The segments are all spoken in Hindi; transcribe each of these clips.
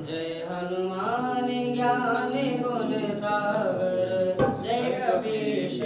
जय हनुमान ज्ञान गुण सागर, जय कपीश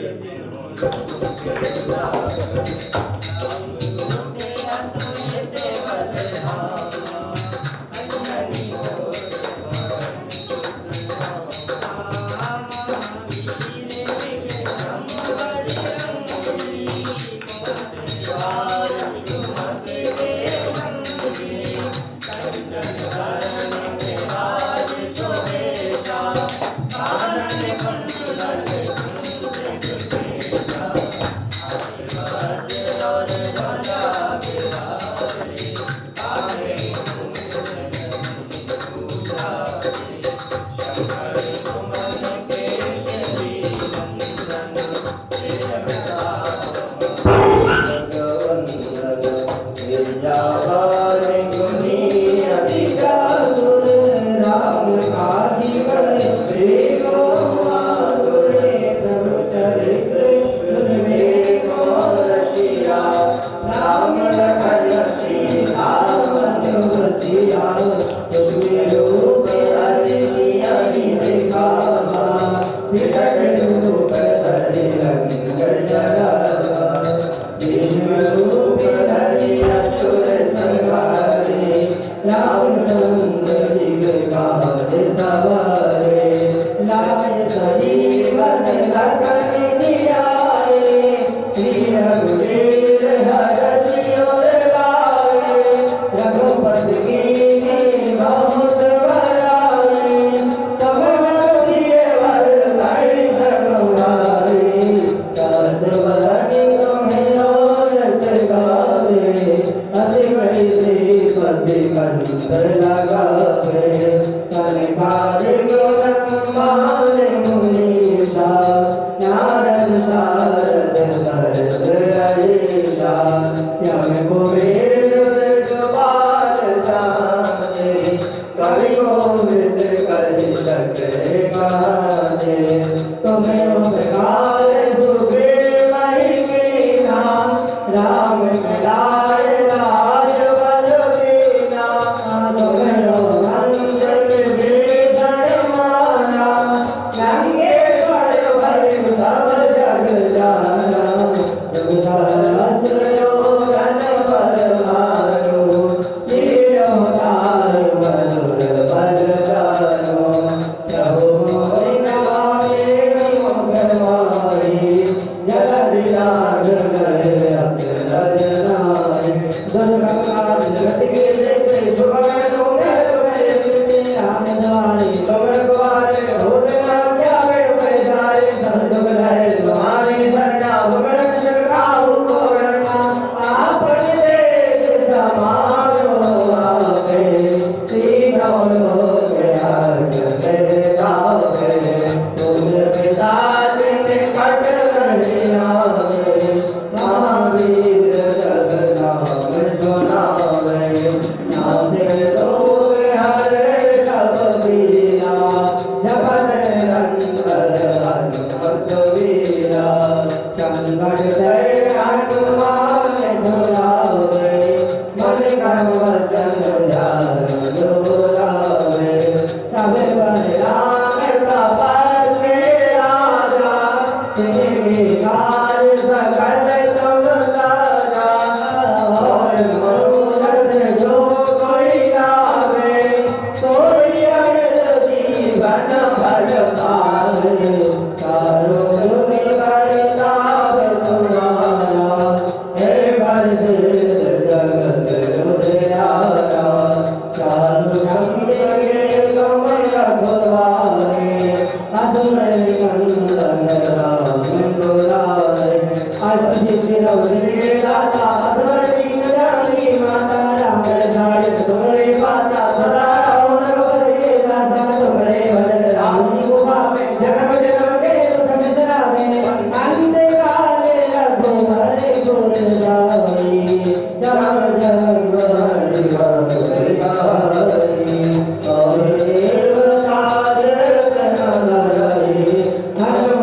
Hare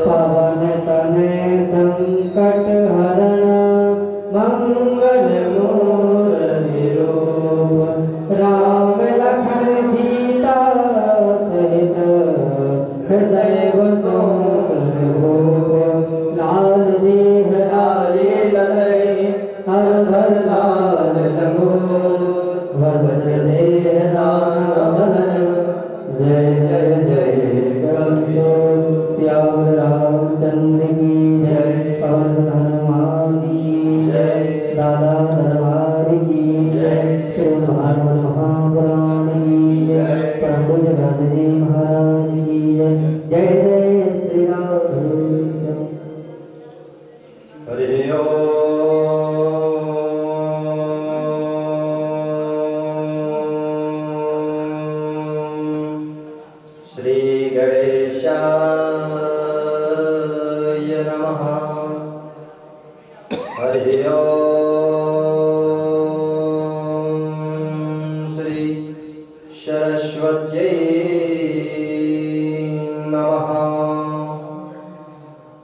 पवन तनय संकट हरण मंगल मूर्ति रूप राम लखन सीता सहित हृदय बसो सुरभूप लाल देह लाली लसै हर धर लाल लंगोर वज्र देह दानव जय जय जय कपिशोर श्याम रामचंद्र की जय पवन सुत हनुमान की जय दादा दरबार की जय श्रीमद् भागवत महापुराण की जय परम पूज्य व्यास जी महाराज की जय जय जय श्री राम हरि ओम श्री गणेशाय नमः हरि ओम श्री सरस्वत्यै नमः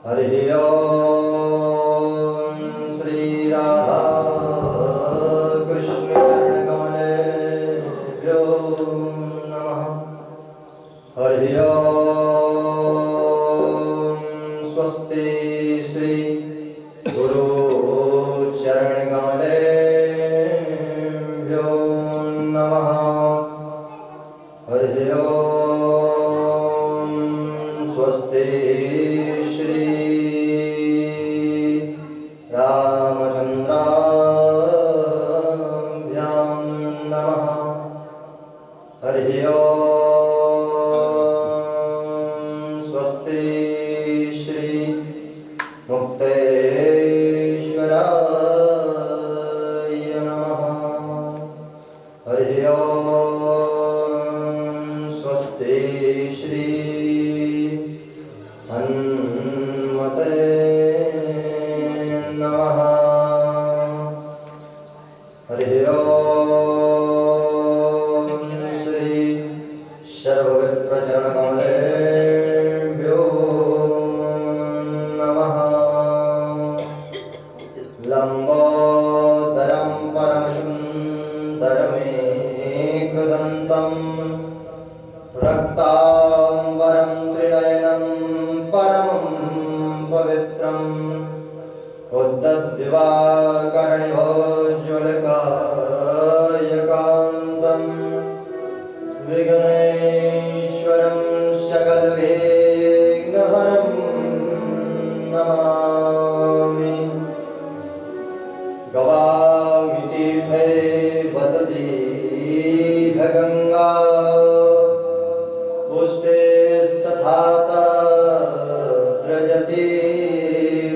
हरि ओम श्री राधा कृष्ण चरणकमलेभ्यो नमः हरि ओम स्वस्ति श्री गुरु चरणकमलेभ्यो नमः हरि ओम स्वस्ति श्री रामचंद्राभ्यां नमः हरि ओम स्वस्ति श्री मुक्तेश्वराय नमः हरि ओम स्वस्ति श्री हनुमते नमः हरि ओम श्री सर्वविप्रचरणकमलेभ्यो नमः लंबोदरं परमसुन्दरमेकदन्तं रक्ताम्बरं त्रिनयनं परमं पवित्रम् उद्धद्दिवाकर्णिभोज्ज्वलकायकान्तं विघ्नेश्वरं सकलविघ्नहरं नमामि गवामि तीर्थे वसति गंगा पुष्टेस्तथा तत्रजसि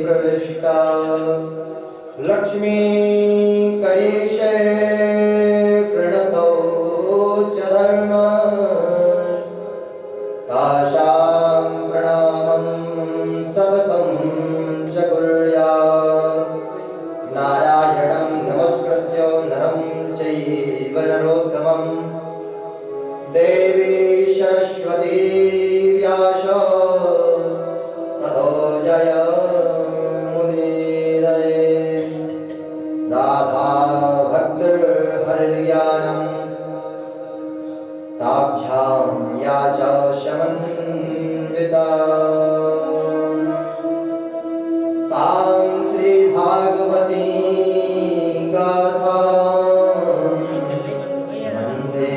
प्रविष्टा लक्ष्मी करीशे प्रणतो च धर्म तासां प्रणामं सततं च कुर्यात् नारायणं नमस्कृत्य नरं चैव नरोत्तमं देवी सरस्वती व्यास ततो जयमुदीरये राधा भक्तिर्हरिर्ज्ञानं ताभ्यां या च समन्विता तां श्री भागवती गाथा वन्दे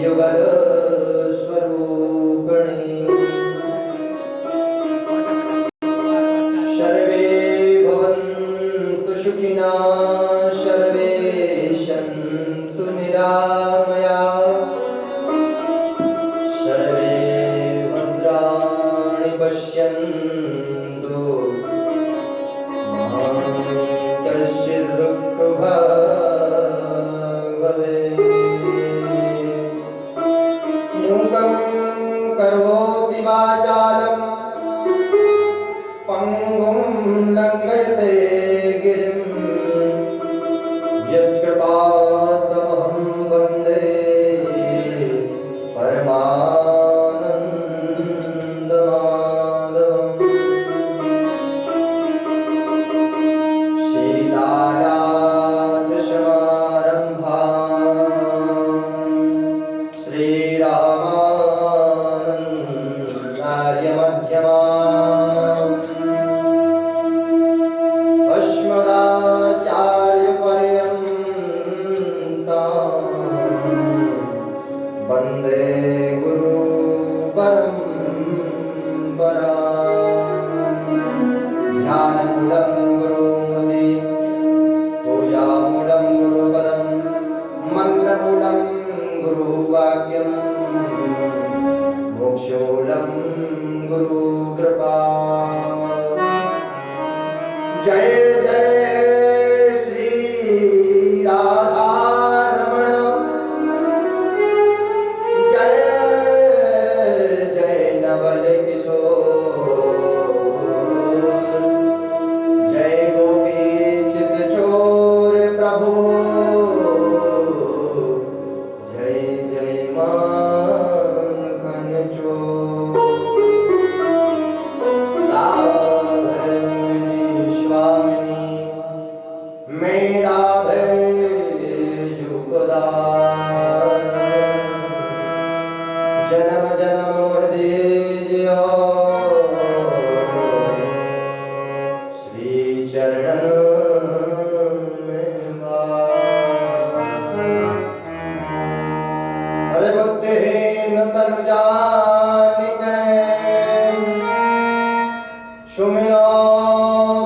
युगल स्वरूपिणी सर्वे भवन्तु सुखिनः सर्वे सन्तु निरामयाः सर्वे भद्राणि पश्यन्तु मा कश्चित् दुःखभाग् भवेत् मूकं करोति वाचालं पङ्गुं लङ्घयते गिरिं यत्कृपातमहं वन्दे परमानन्दं माधवम् सीतानाथसमारम्भाम् श्रीरामानन्दार्यमध्यमाम् अस्मदाचार्यपर्यन्ताम् वन्दे गुरुपरम्पराम् ध्यानमूलं गुरुमूर्ति पूजामूलं गुरुपदं मन्त्रमूलं गुरुवाक्यं मोक्षमूलं गुरुकृपा जय जय श्री राधारमण जय जय नवल किशोर जय गोपी चित चोर प्रभु जय जय माखन चोर स्वामिनी मैं राधे जुगदार जन्म जन्म मोर दीजियो श्री चरणन में अरे भक्तिहीन तन जानिके सुमिरो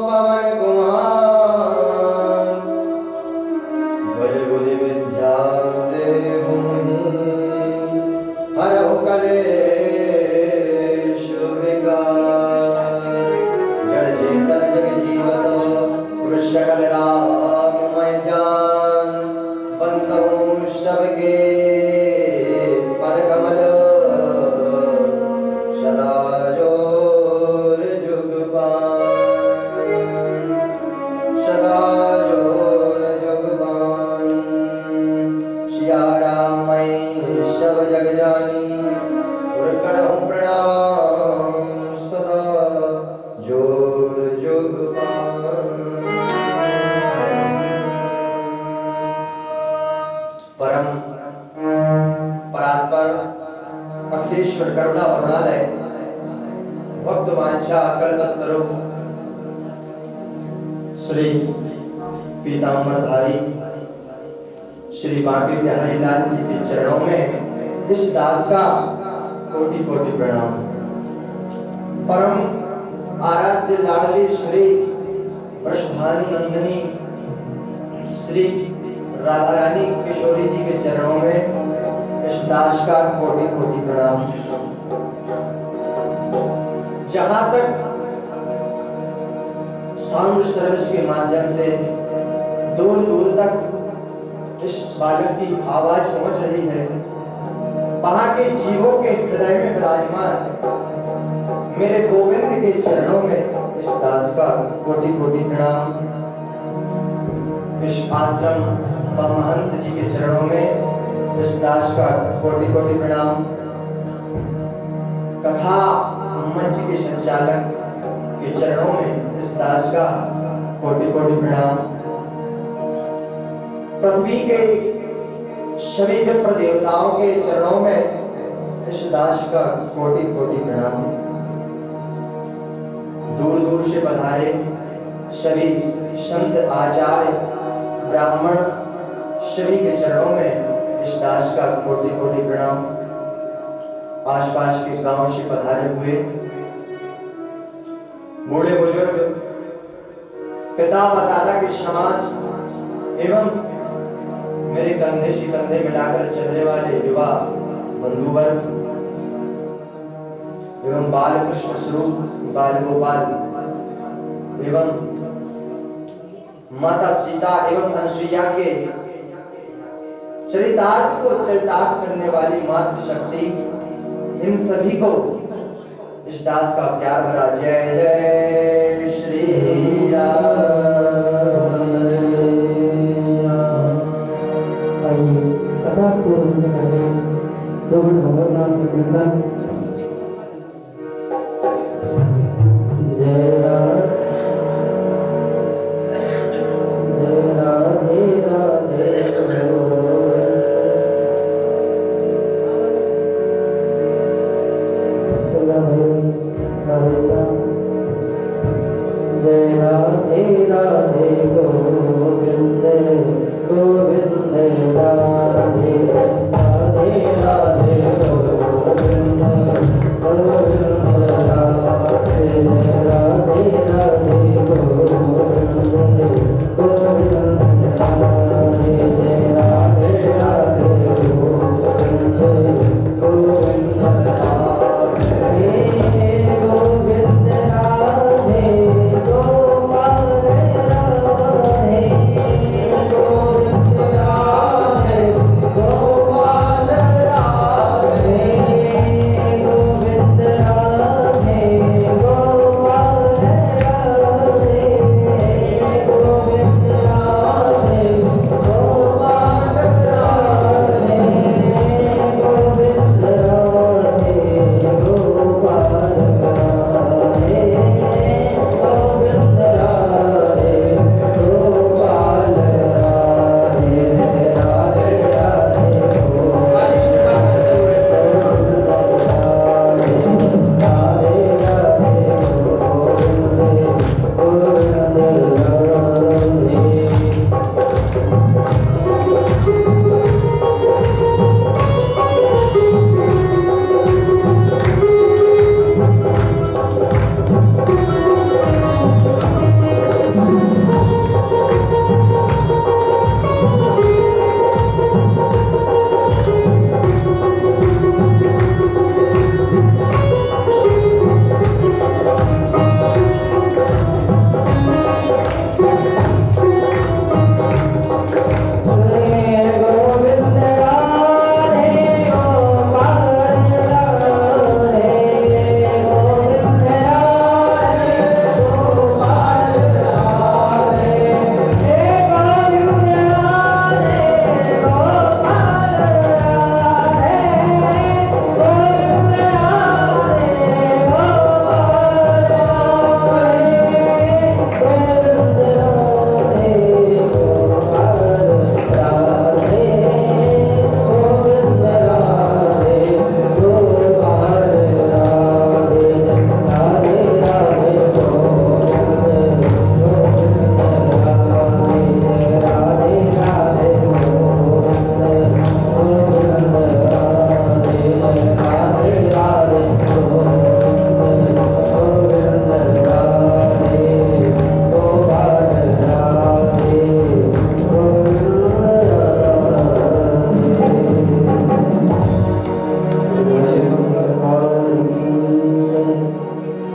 पवन कुमार बल बुद्धि विद्या देहु हरहु कलेश विकार जड़ चेतन जग जीव सब पुरुष सकल राममय जान बंधु सबके पद कमल सदा जोर जुग पान सदा जोर जुग पान सिया राम मैं सब जग जानी और करहूं प्रणाम सदा जोर जुग पान परम परात्पर अखिलेश्वर करुणा वरुणालय भक्त वांछा कल्पतरु श्री पीताम्बरधारी श्री बांके बिहारी लाल जी के चरणों में इस दास का कोटि कोटि प्रणाम। परम आराध्य लाडली श्री वृषभानु नंदिनी श्री राधा रानी किशोरी जी के चरणों में इस दास का कोटि कोटि प्रणाम। जहां तक साउंड सर्विस के माध्यम से दूर दूर तक इस बालक की आवाज पहुंच रही है, वहां के जीवों के हृदय में विराजमान मेरे गोविंद के चरणों में इस दास का कोटि कोटि प्रणाम। इस आश्रम व महंत जी के चरणों में इस दास का कोटि कोटि प्रणाम। कथा मंच के संचालक के चरणों में इस दास का कोटि कोटि प्रणाम। पृथ्वी के सभी विप्र देवताओं के चरणों में इस दास का कोटि कोटि प्रणाम। दूर दूर से पधारे सभी संत आचार्य ब्राह्मण सभी के चरणों में इस दास का कोटि कोटि प्रणाम। आसपास के गांव से पधारे हुए बूढ़े बुजुर्ग पिता व दादा के समान एवं मेरे कंधे से कंधे मिलाकर चलने वाले युवा बंधुवर्ग एवं बाल कृष्ण स्वरूप बाल गोपाल एवं माता सीता एवं अनुसुईया के चरितार्थ को चरितार्थ करने वाली मातृशक्ति, इन सभी को इस दास का प्यार भरा जय जय श्री राम। कथा पूर्व से पहले 2 मिनट भगवत नाम संकीर्तन। जय राधे राधे गोविंद। जय राधे राधे गोविंद गोविंद राधे राधे राधे गोविंद गोविंद राधे जय राधे राधे गोविंद गोविंद राधे जय राधे राधे गोविंद गोविंद राधे गोविंद राधे गोपाल राधे गोविंद राधे गोपाल राधे गोविंद राधे गोपाल राधे गोविंद राधे गोपाल राधे गोविंद राधे गोपाल राधे गोविंद राधे गोपाल राधे राधे राधे गोविंद राधे गोपाल राधे गोविंद राधे गोपाल राधे गोविंद राधे गोपाल राधे गोविंद राधे गोपाल राधे गोविंद राधे गोपाल राधे गोविंद राधे गोपाल राधे राधे राधे गोविंद गोविंद राधे राधे राधे गोविंद गोविंद राधे राधे राधे गोविंद गोविंद राधे गोपाल राधे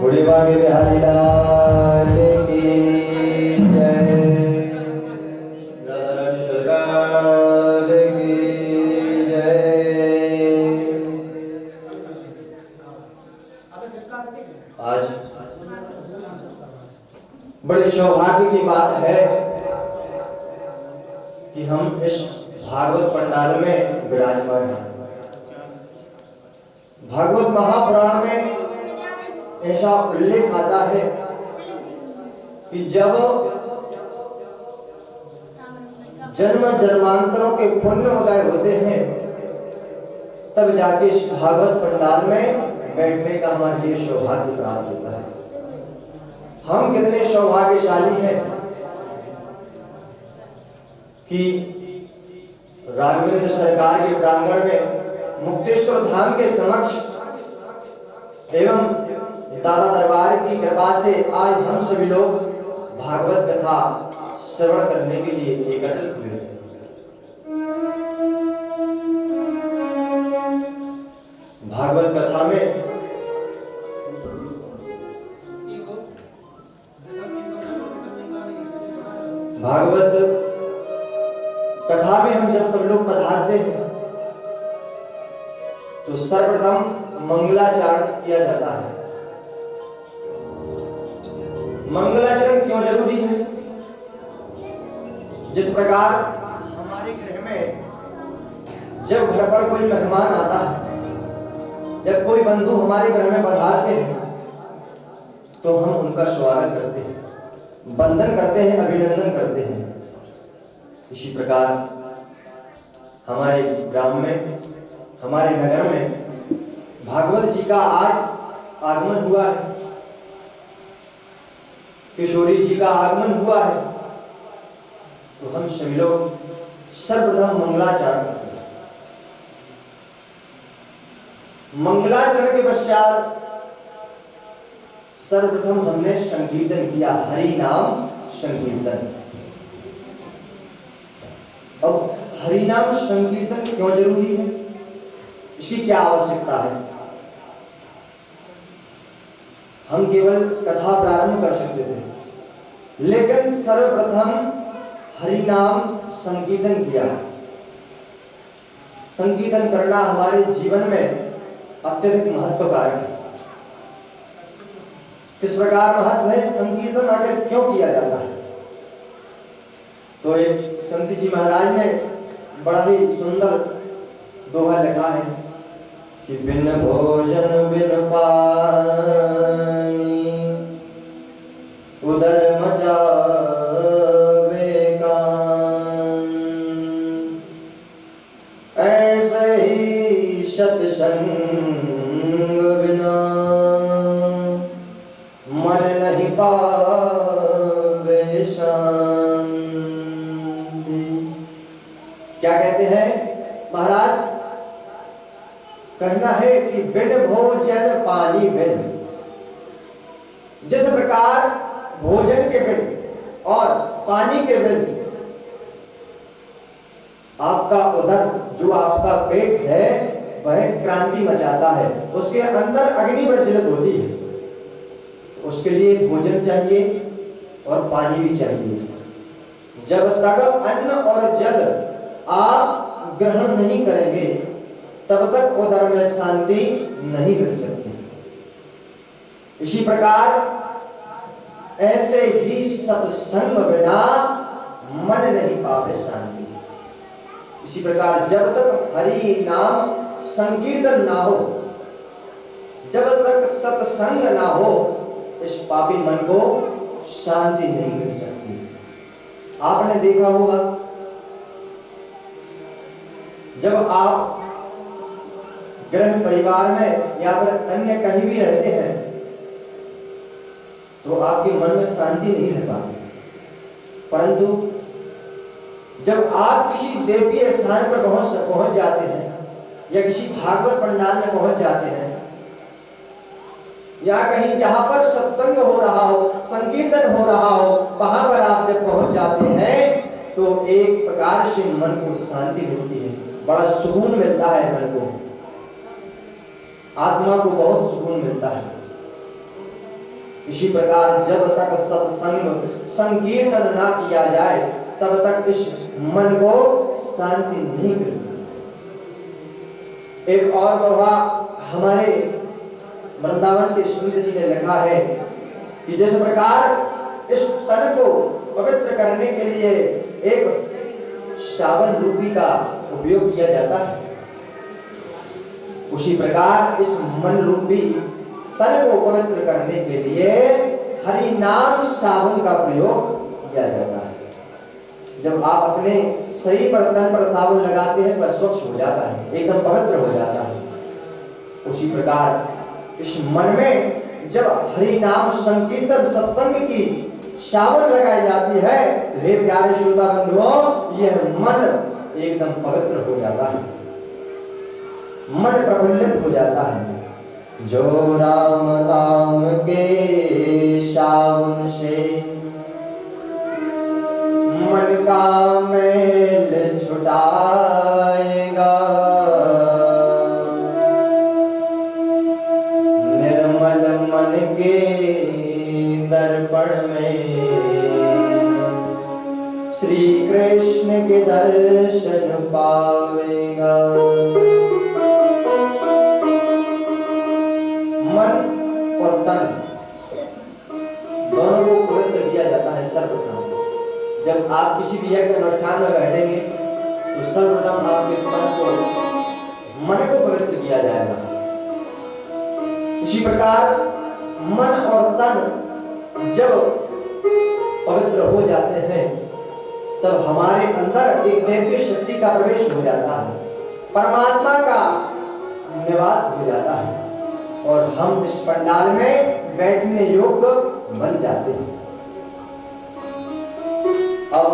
बूढ़ी बागे बिहारी लाल की जय। राधा रानी सरकार की जय। आज बड़े सौभाग्य की बात है कि हम इस भागवत पंडाल में विराजमान हैं। भागवत महापुराण में ऐसा उल्लेख आता है कि जब जन्म जन्मांतरों के पुण्य उदय होते हैं तब जाके इस भागवत पंडाल में बैठने का हमारे लिए सौभाग्य प्राप्त होता है। हम कितने सौभाग्यशाली हैं कि राघवेंद्र सरकार के प्रांगण में मुक्तेश्वर धाम के समक्ष एवं दादा दरबार की कृपा से आज हम सभी लोग भागवत कथा श्रवण करने के लिए एकत्रित हुए हैं। भागवत कथा में भागवत कथा में हम जब सब लोग पधारते हैं तो सर्वप्रथम मंगलाचरण किया जाता है। मंगलाचरण क्यों जरूरी है? जिस प्रकार हमारे गृह में जब घर पर कोई मेहमान आता है जब कोई बंधु हमारे घर में पधारते हैं तो हम उनका स्वागत करते हैं, वंदन करते हैं, अभिनंदन करते हैं। इसी प्रकार हमारे ग्राम में, हमारे नगर में भागवत जी का आज आगमन हुआ है, किशोरी जी का आगमन हुआ है, तो हम सभी लोग सर्वप्रथम मंगलाचरण करते हैं। मंगलाचरण के पश्चात सर्वप्रथम हमने संकीर्तन किया, हरि नाम संकीर्तन। अब हरि नाम संकीर्तन क्यों जरूरी है, इसकी क्या आवश्यकता है? हम केवल कथा प्रारंभ कर सकते थे, लेकिन सर्वप्रथम हरि नाम संकीर्तन किया। संकीर्तन करना हमारे जीवन में अत्यधिक महत्व का है। किस प्रकार महत्व है? संकीर्तन आखिर क्यों किया जाता है? तो एक संत जी महाराज ने बड़ा ही सुंदर दोहा लिखा है कि बिन भोजन बिन पानी उदर मचावे कान, ऐसे ही सत्संग बिना मर नहीं पावे शांति। क्या कहते हैं महाराज? कहना है कि बिन भोजन पानी बिन, जिस प्रकार भोजन के बिन और पानी के बिन आपका उदर, जो आपका पेट है, वह क्रांति मचाता है, उसके अंदर अग्नि प्रज्वलित होती है। उसके लिए भोजन चाहिए और पानी भी चाहिए। जब तक अन्न और जल आप ग्रहण नहीं करेंगे तब तक उदर में शांति नहीं मिल सकती। इसी प्रकार ऐसे ही सत्संग बिना मन नहीं पावे शांति। इसी प्रकार जब तक हरि नाम संकीर्तन ना हो, जब तक सत्संग ना हो, इस पापी मन को शांति नहीं मिल सकती। आपने देखा होगा जब आप गृह परिवार में या फिर अन्य कहीं भी रहते हैं तो आपके मन में शांति नहीं रह पाती, परंतु जब आप किसी देवीय स्थान पर पहुंच जाते हैं या किसी भागवत पंडाल में पहुंच जाते हैं या कहीं जहां पर सत्संग हो रहा हो, संकीर्तन हो रहा हो, वहां पर आप जब पहुंच जाते हैं तो एक प्रकार से मन को शांति मिलती है, बड़ा सुकून मिलता है, मन को, आत्मा को बहुत सुकून मिलता है। इसी प्रकार जब तक सत्संग संकीर्तन ना किया जाए तब तक इस मन को शांति नहीं मिलती। एक और दोहा हमारे वृंदावन के संत जी ने लिखा है कि जिस प्रकार इस तन को पवित्र करने के लिए एक सावन रूपी का उपयोग किया जाता है, उसी प्रकार इस मन रूपी तन को पवित्र करने के लिए हरि नाम साबुन का प्रयोग किया जाता है। जब आप अपने शरीर पर, तन पर साबुन लगाते हैं वह स्वच्छ हो जाता है, एकदम पवित्र हो जाता है। उसी प्रकार इस मन में जब हरि नाम संकीर्तन सत्संग की साबुन लगाई जाती है तो हे प्यारे श्रोता बंधुओं, यह मन एकदम पवित्र हो जाता है, मन प्रफुल्लित हो जाता है। जो राम नाम के साबुन से मन का मैल छुटाएगा, निर्मल मन के दर्पण में श्री कृष्ण के दर्शन पावेगा। मन और तन दोनों को पवित्र किया जाता है सर्वप्रथम। जब आप किसी भी यज्ञ अनुष्ठान में बैठेंगे तो सर्वप्रथम आपके मन को पवित्र किया जाएगा। इसी प्रकार मन और तन जब पवित्र हो जाते हैं तब हमारे अंदर एक दिव्य शक्ति का प्रवेश हो जाता है, परमात्मा का निवास हो जाता है और हम इस पंडाल में बैठने योग्य बन जाते हैं। अब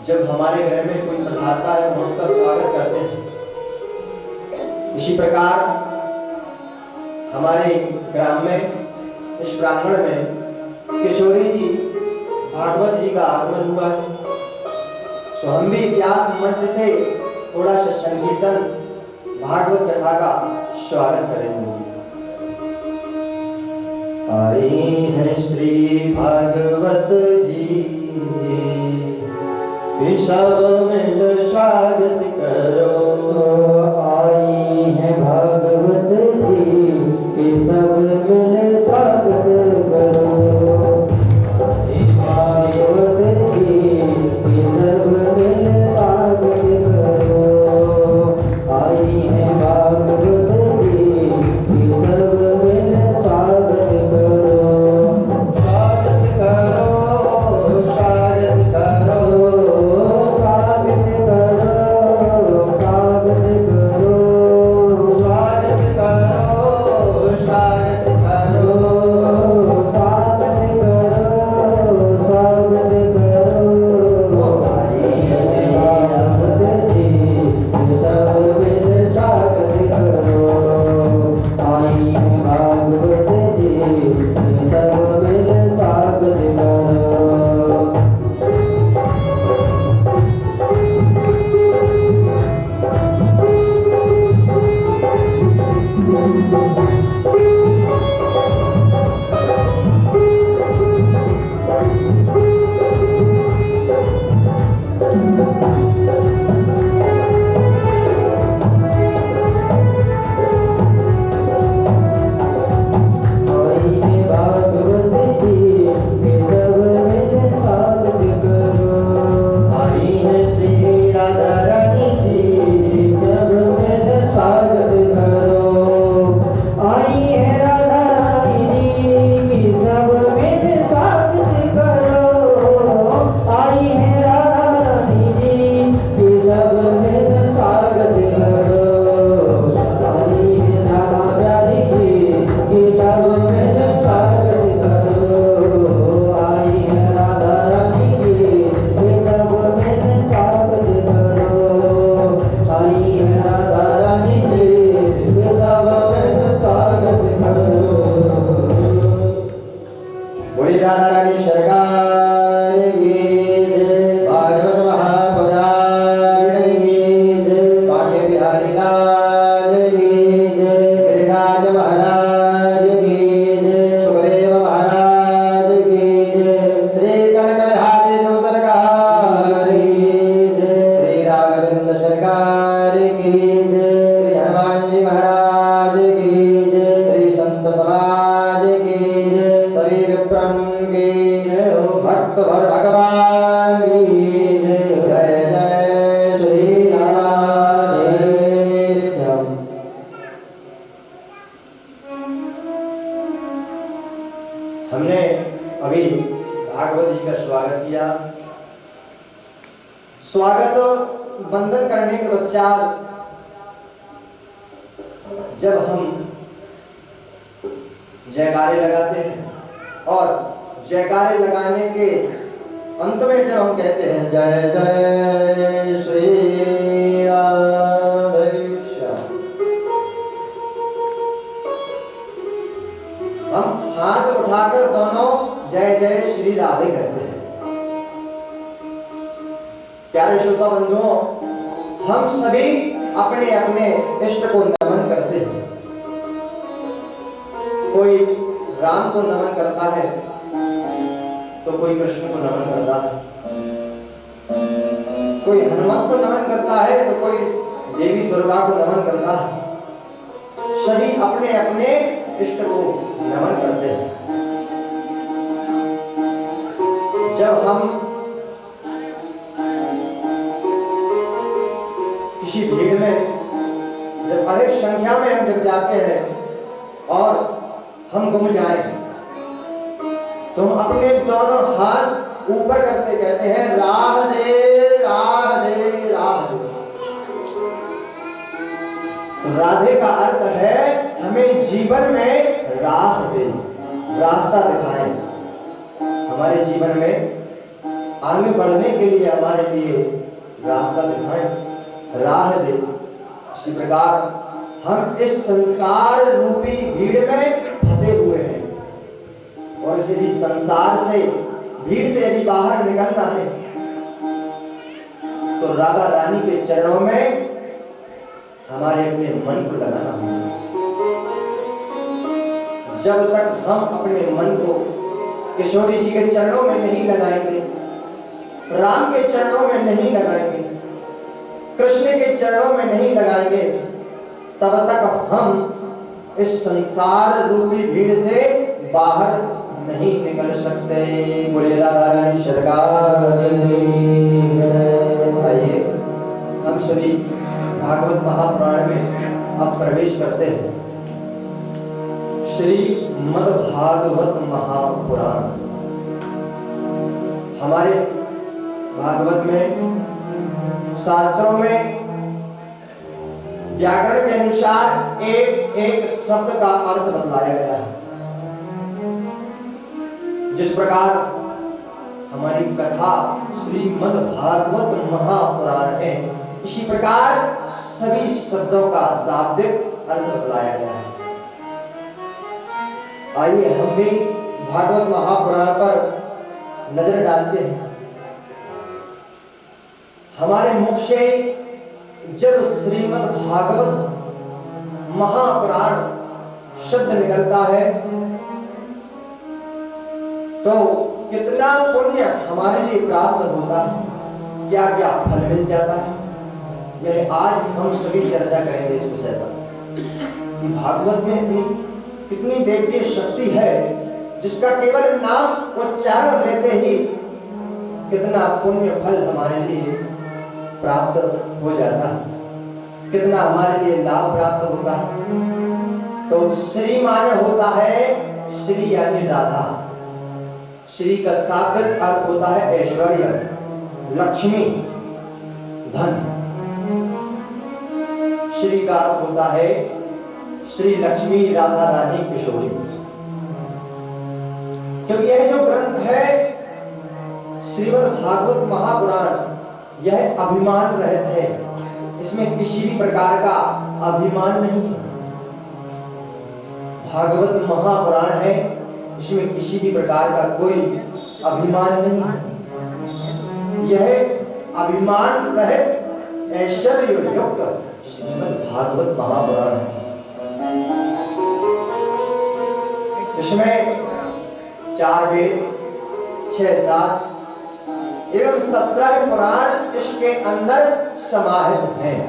जब हमारे घर में कोई पधारता है हम उसका स्वागत करते हैं। इसी प्रकार हमारे ग्राम में इस प्रांगण में किशोरी जी भागवत जी का आगमन हुआ है, तो हम भी व्यास मंच से थोड़ा सा संकीर्तन भागवत कथा का स्वागत करेंगे। आई हैं श्री भागवत जी कि सब मिल स्वागत करो। आई है भागवत जी कि सब मिल स्वागत करो। भागवत जी कि सब मिल स्वागत करो। आई है भागवत जी कि सब मिल स्वागत करो। स्वागत करो, स्वागत करो, स्वागत करो, स्वागत करो, स्वागत करो, स्वागत करो। स्वागत करो, स्वागत करो। आई श्री भागवत जी कि सब मिल स्वागत करो। आई है भागवत जी कि सब मिल स्वागत करो। आई है भागवत जी कि सब मिल स्वागत करो। आई है श्री राधा रानी जी सब मिल स्वागत करो। आई है राधा रानी जी की सब मिल स्वागत करो। आई है राधा रानी जी की सब मिल स्वागत करो। आई है श्यामा प्यारी जी की सब मिल स्वागत करो। आई है राधा रानी जी की सब मिल स्वागत करो। आई है राधा रानी जी की सब मिल स्वागत करो। बोली राधा रानी सरकार की जय। भागवत महापुराण की जय। बांके बिहारी लाल की जय। गिरिराज महाराज की जय। सुखदेव महाराज की जय। श्री कनक बिहारी जो सरकार की जय। श्री राघवेंद्र सरकार की जय। श्री हनुमान जी महाराज की जय। श्री संत समाज की जय। सभी विप्रन की जय हो। भक्त भर भगवान की जय जय श्री राधे श्याम। हमने अभी भागवत जी का स्वागत किया। स्वागत वंदन करने के पश्चात जब हम जयकारे लगाते हैं और जयकारे लगाने के अंत में जब हम कहते हैं जय जय श्री राधे श्याम, हम हाथ उठाकर दोनों जय जय श्री राधे कहते हैं। प्यारे श्रोता बंधुओं, हम सभी अपने अपने इष्ट को नमन करते हैं। कोई राम को नमन करता है तो कोई कृष्ण को नमन करता है, कोई हनुमत को नमन करता है तो कोई देवी दुर्गा को नमन करता है। सभी अपने अपने इष्ट को नमन करते हैं। जब हम किसी भीड़ में, जब अधिक संख्या में हम जब जाते हैं और हम गुम जाए तो हम अपने दोनों हाथ ऊपर करते कहते हैं राह दे राह दे राह दे। तो राधे का अर्थ है हमें जीवन में राह दे, रास्ता दिखाएं, हमारे जीवन में आगे बढ़ने के लिए हमारे लिए रास्ता दिखाएं, राह दे। इसी प्रकार हम इस संसार रूपी भीड़ में फंसे हुए हैं और यदि संसार से भीड़ से यदि बाहर निकलना है तो राधा रानी के चरणों में हमारे अपने मन को लगाना होगा। जब तक हम अपने मन को किशोरी जी के चरणों में नहीं लगाएंगे, राम के चरणों में नहीं लगाएंगे, कृष्ण के चरणों में नहीं लगाएंगे, तब तक हम इस संसार रूपी भीड़ से बाहर नहीं निकल सकते। बोलिए राधा रानी सरकार। आइए हम श्री भागवत महापुराण में अब प्रवेश करते हैं। श्री मद्भागवत महापुराण हमारे भागवत में शास्त्रों में व्याकरण के अनुसार एक एक शब्द का अर्थ बतलाया गया है। जिस प्रकार हमारी कथा श्रीमद् भागवत महापुराण है, इसी प्रकार सभी शब्दों का शाब्दिक अर्थ बतलाया गया है। आइए हम भी भागवत महापुराण पर नजर डालते हैं। हमारे मुख से जब श्रीमद् भागवत महापुराण शब्द निकलता है तो कितना पुण्य हमारे लिए प्राप्त होता है, क्या क्या फल मिल जाता है, यह आज हम सभी चर्चा करेंगे इस विषय पर कि भागवत में कितनी दिव्य शक्ति है जिसका केवल नाम उच्चारण लेते ही कितना पुण्य फल हमारे लिए प्राप्त हो जाता है, कितना हमारे लिए लाभ प्राप्त होता है। तो श्री माने होता है श्री यानी राधा। श्री का शाब्दिक अर्थ होता है ऐश्वर्य, लक्ष्मी, धन। श्री का अर्थ होता है श्री लक्ष्मी राधा रानी किशोरी। क्योंकि यह जो ग्रंथ है श्रीमद् भागवत महापुराण, यह अभिमान रहित है, इसमें किसी भी प्रकार का अभिमान नहीं है। भागवत महापुराण है, इसमें किसी भी प्रकार का कोई अभिमान नहीं है। यह अभिमान रहित ऐश्वर्य युक्त श्रीमद् भागवत महापुराण है। इसमें 4 वेद, 6 शास्त्र एवं 17 पुराण इसके अंदर समाहित हैं।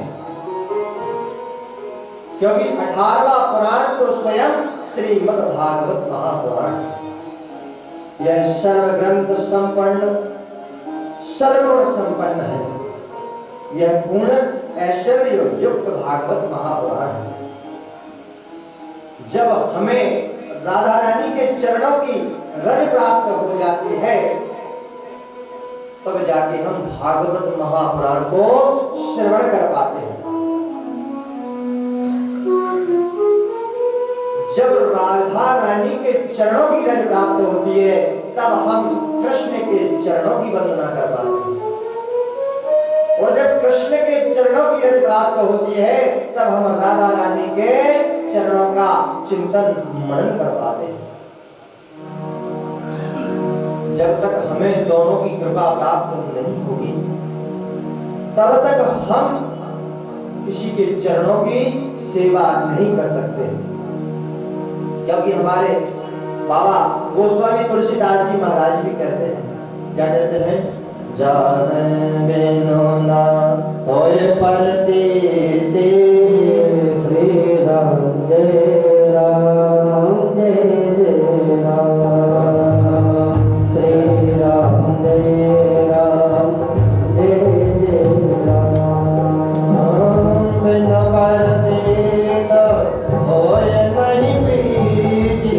क्योंकि 18वां पुराण तो स्वयं श्रीमद् भागवत महापुराण है। यह सर्व ग्रंथ संपन्न, सर्वगुण संपन्न है। यह पूर्ण ऐश्वर्य युक्त भागवत महापुराण है। जब हमें राधा रानी के चरणों की रज प्राप्त हो जाती है तब जाके हम भागवत महापुराण को श्रवण कर पाते हैं। जब राधा रानी के चरणों की रज प्राप्त होती है तब हम कृष्ण के चरणों की वंदना कर पाते हैं। और जब कृष्ण के चरणों की रज प्राप्त होती है तब हम राधा रानी के चरणों का चिंतन मनन कर पाते हैं। जब तक हमें दोनों की कृपा प्राप्त नहीं होगी तब तक हम किसी के चरणों की सेवा नहीं कर सकते। क्योंकि हमारे बाबा गोस्वामी तुलसीदास जी महाराज भी कहते हैं, क्या कहते हैं? जान बिनु ना होय परतीति। श्री राम जय राम जय जय राम, श्री राम जय राम जय जय राम। बिनु परतीति होय नहीं प्रीति।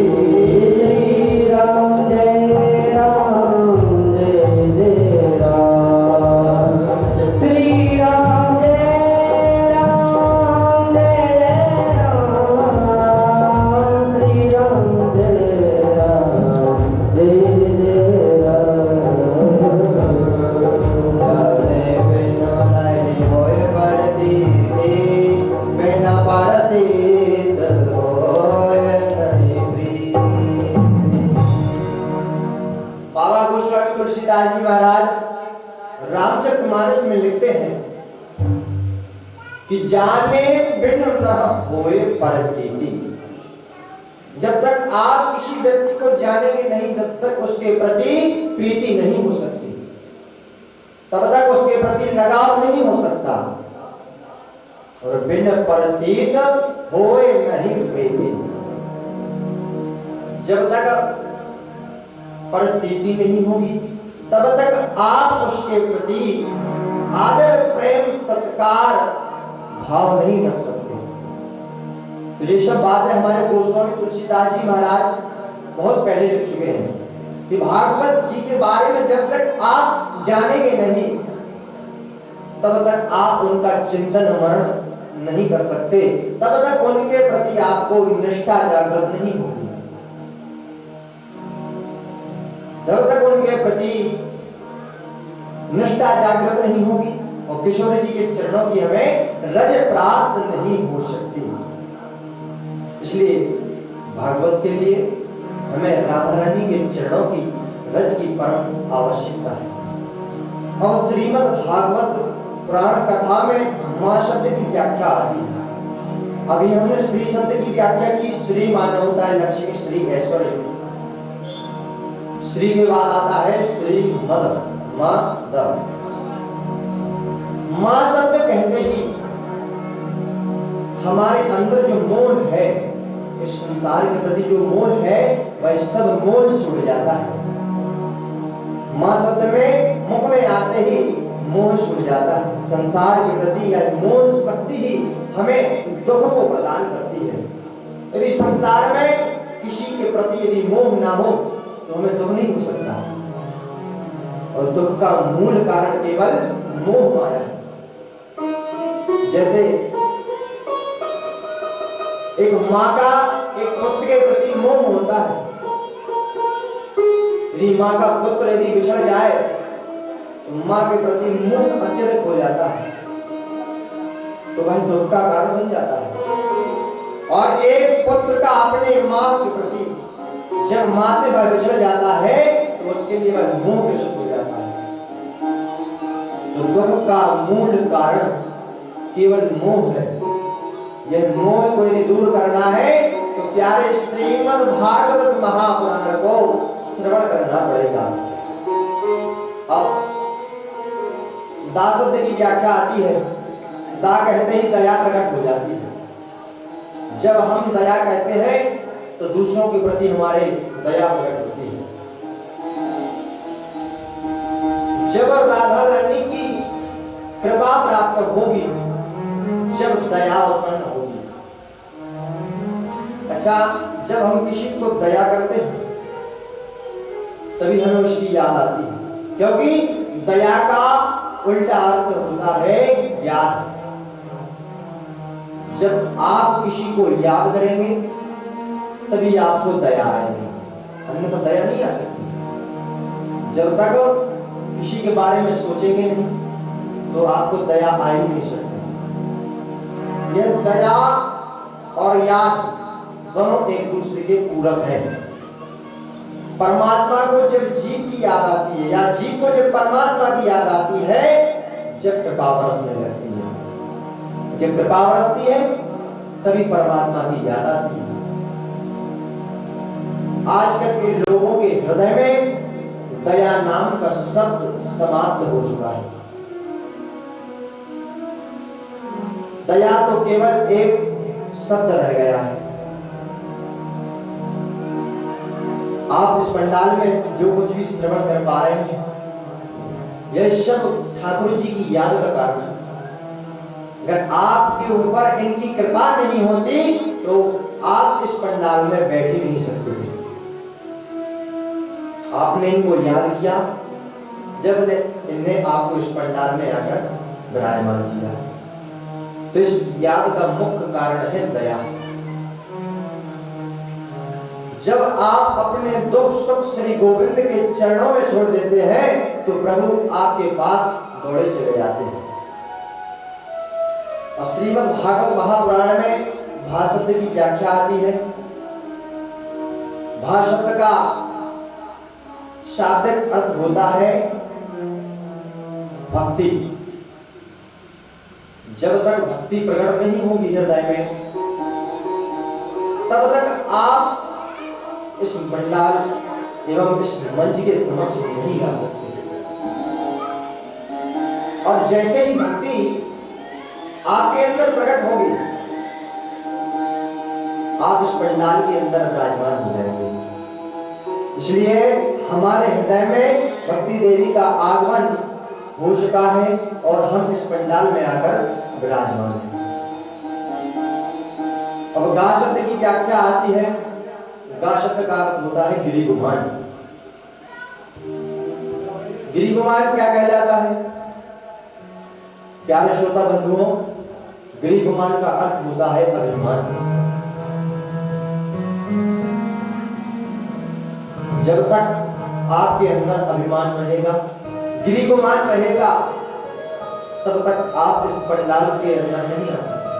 लिखते हैं कि जाने बिन न होए परकीति। जब तक आप किसी व्यक्ति को जानेंगे नहीं तब तक उसके प्रति प्रीति नहीं हो सकती, तब तक उसके प्रति लगाव नहीं हो सकता। और बिन परतीत होए नहीं प्रीति, जब तक परतीति नहीं होगी तब तक आप उसके प्रति आदर प्रेम सत्कार भाव नहीं रख सकते। तो ये सब बातें हमारे गोस्वामी तुलसीदास जी महाराज बहुत पहले लिख चुके हैं कि भागवत जी के बारे में जब तक आप जानेंगे नहीं तब तक आप उनका चिंतन मनन नहीं कर सकते, तब तक उनके प्रति आपको निष्ठा जागृत नहीं होगी, जब तक उनके प्रति निष्ठा जागृत नहीं होगी और किशोर जी के चरणों की हमें रज प्राप्त नहीं हो सकती। इसलिए भागवत के लिए हमें राधा रानी के चरणों की रज की परम आवश्यकता है। और श्रीमद् भागवत पुराण कथा में मां शब्द की व्याख्या आती है। अभी हमने श्री शब्द की व्याख्या की, श्री माना होता है लक्ष्मी, श्री ऐश्वर्य, श्री के बाद आता है श्री मद मद। मां शब्द कहते ही हमारे अंदर जो मोह है, इस संसार के प्रति जो मोह है वह सब मोह छूट जाता है। मां शब्द में मुख में आते ही मोह छूट जाता है। संसार के प्रति यह मोह शक्ति ही हमें दुख को प्रदान करती है। यदि संसार में किसी के प्रति यदि मोह ना हो तो हमें दुख नहीं हो सकता, और दुख का मूल कारण केवल मोह माया है। जैसे एक माँ का एक पुत्र के प्रति मोह होता है, यदि माँ का पुत्र यदि बिछड़ जाए तो माँ के प्रति मोह अत्यधिक हो जाता है, तो वह दुख का कारण बन जाता है। और एक पुत्र का अपने माँ के प्रति जब माँ से वह बिछड़ जाता है तो उसके लिए वह मोह ग्रसित हो जाता है। तो दुख का मूल कारण केवल मोह है। यह मोह को यदि दूर करना है तो प्यारे श्रीमद् भागवत महापुराण को श्रवण करना पड़ेगा। अब दा शब्द की व्याख्या आती है, दा कहते ही दया प्रकट हो जाती है। जब हम दया कहते हैं तो दूसरों के प्रति हमारे दया प्रकट होती है। जब राधा रानी की कृपा प्राप्त होगी, जब दया उत्पन्न होगी। अच्छा, जब हम किसी को दया करते हैं तभी हमें उसकी याद आती है, क्योंकि दया का उल्टा अर्थ होता है याद। जब आप किसी को याद करेंगे तभी आपको दया आएगी, अन्यथा तो दया नहीं आ सकती। जब तक किसी के बारे में सोचेंगे नहीं तो आपको दया आ ही नहीं सकती। यह दया और याद दोनों एक दूसरे के पूरक हैं। परमात्मा को जब जीव की याद आती है या जीव को जब परमात्मा की याद आती है, जब कृपा बरसने लगती है। जब कृपा बरसती है तभी परमात्मा की याद आती है। आजकल के लोगों के हृदय में दया नाम का शब्द समाप्त हो चुका है। दया तो केवल एक शब्द रह गया है। आप इस पंडाल में जो कुछ भी श्रवण कर पा रहे हैं, यह सब ठाकुर जी की याद का कारण है। अगर आपके ऊपर इनकी कृपा नहीं होती तो आप इस पंडाल में बैठ ही नहीं सकते थे। आपने इनको याद किया जब इन्हें आपको इस पंडाल में आकर विराजमान किया। तो इस याद का मुख्य कारण है दया। जब आप अपने दुख सुख श्री गोविंद के चरणों में छोड़ देते हैं तो प्रभु आपके पास दौड़े चले जाते हैं। और श्रीमद् भागवत महापुराण में भा शब्द की व्याख्या आती है। भा शब्द का शाब्दिक अर्थ होता है भक्ति। जब तक भक्ति प्रकट नहीं होगी हृदय में, तब तक आप इस पंडाल एवं इस मंच के समक्ष नहीं आ सकते। और जैसे ही भक्ति आपके अंदर प्रकट होगी, आप इस पंडाल के अंदर विराजमान हो जाएंगे। इसलिए हमारे हृदय में भक्ति देवी का आगमन हो चुका है और हम इस पंडाल में आकर विराजमान हैं। अब गा शब्द की व्याख्या आती है। गा शब्द का अर्थ होता है गिरि गुमान। गिरि गुमान क्या कहलाता है? प्यारे श्रोता बंधुओं, गिरि गुमान का अर्थ होता है अभिमान। जब तक आपके अंदर अभिमान रहेगा, गिरि गुमान रहेगा, तब तक आप इस पंडाल के अंदर नहीं आ सकते,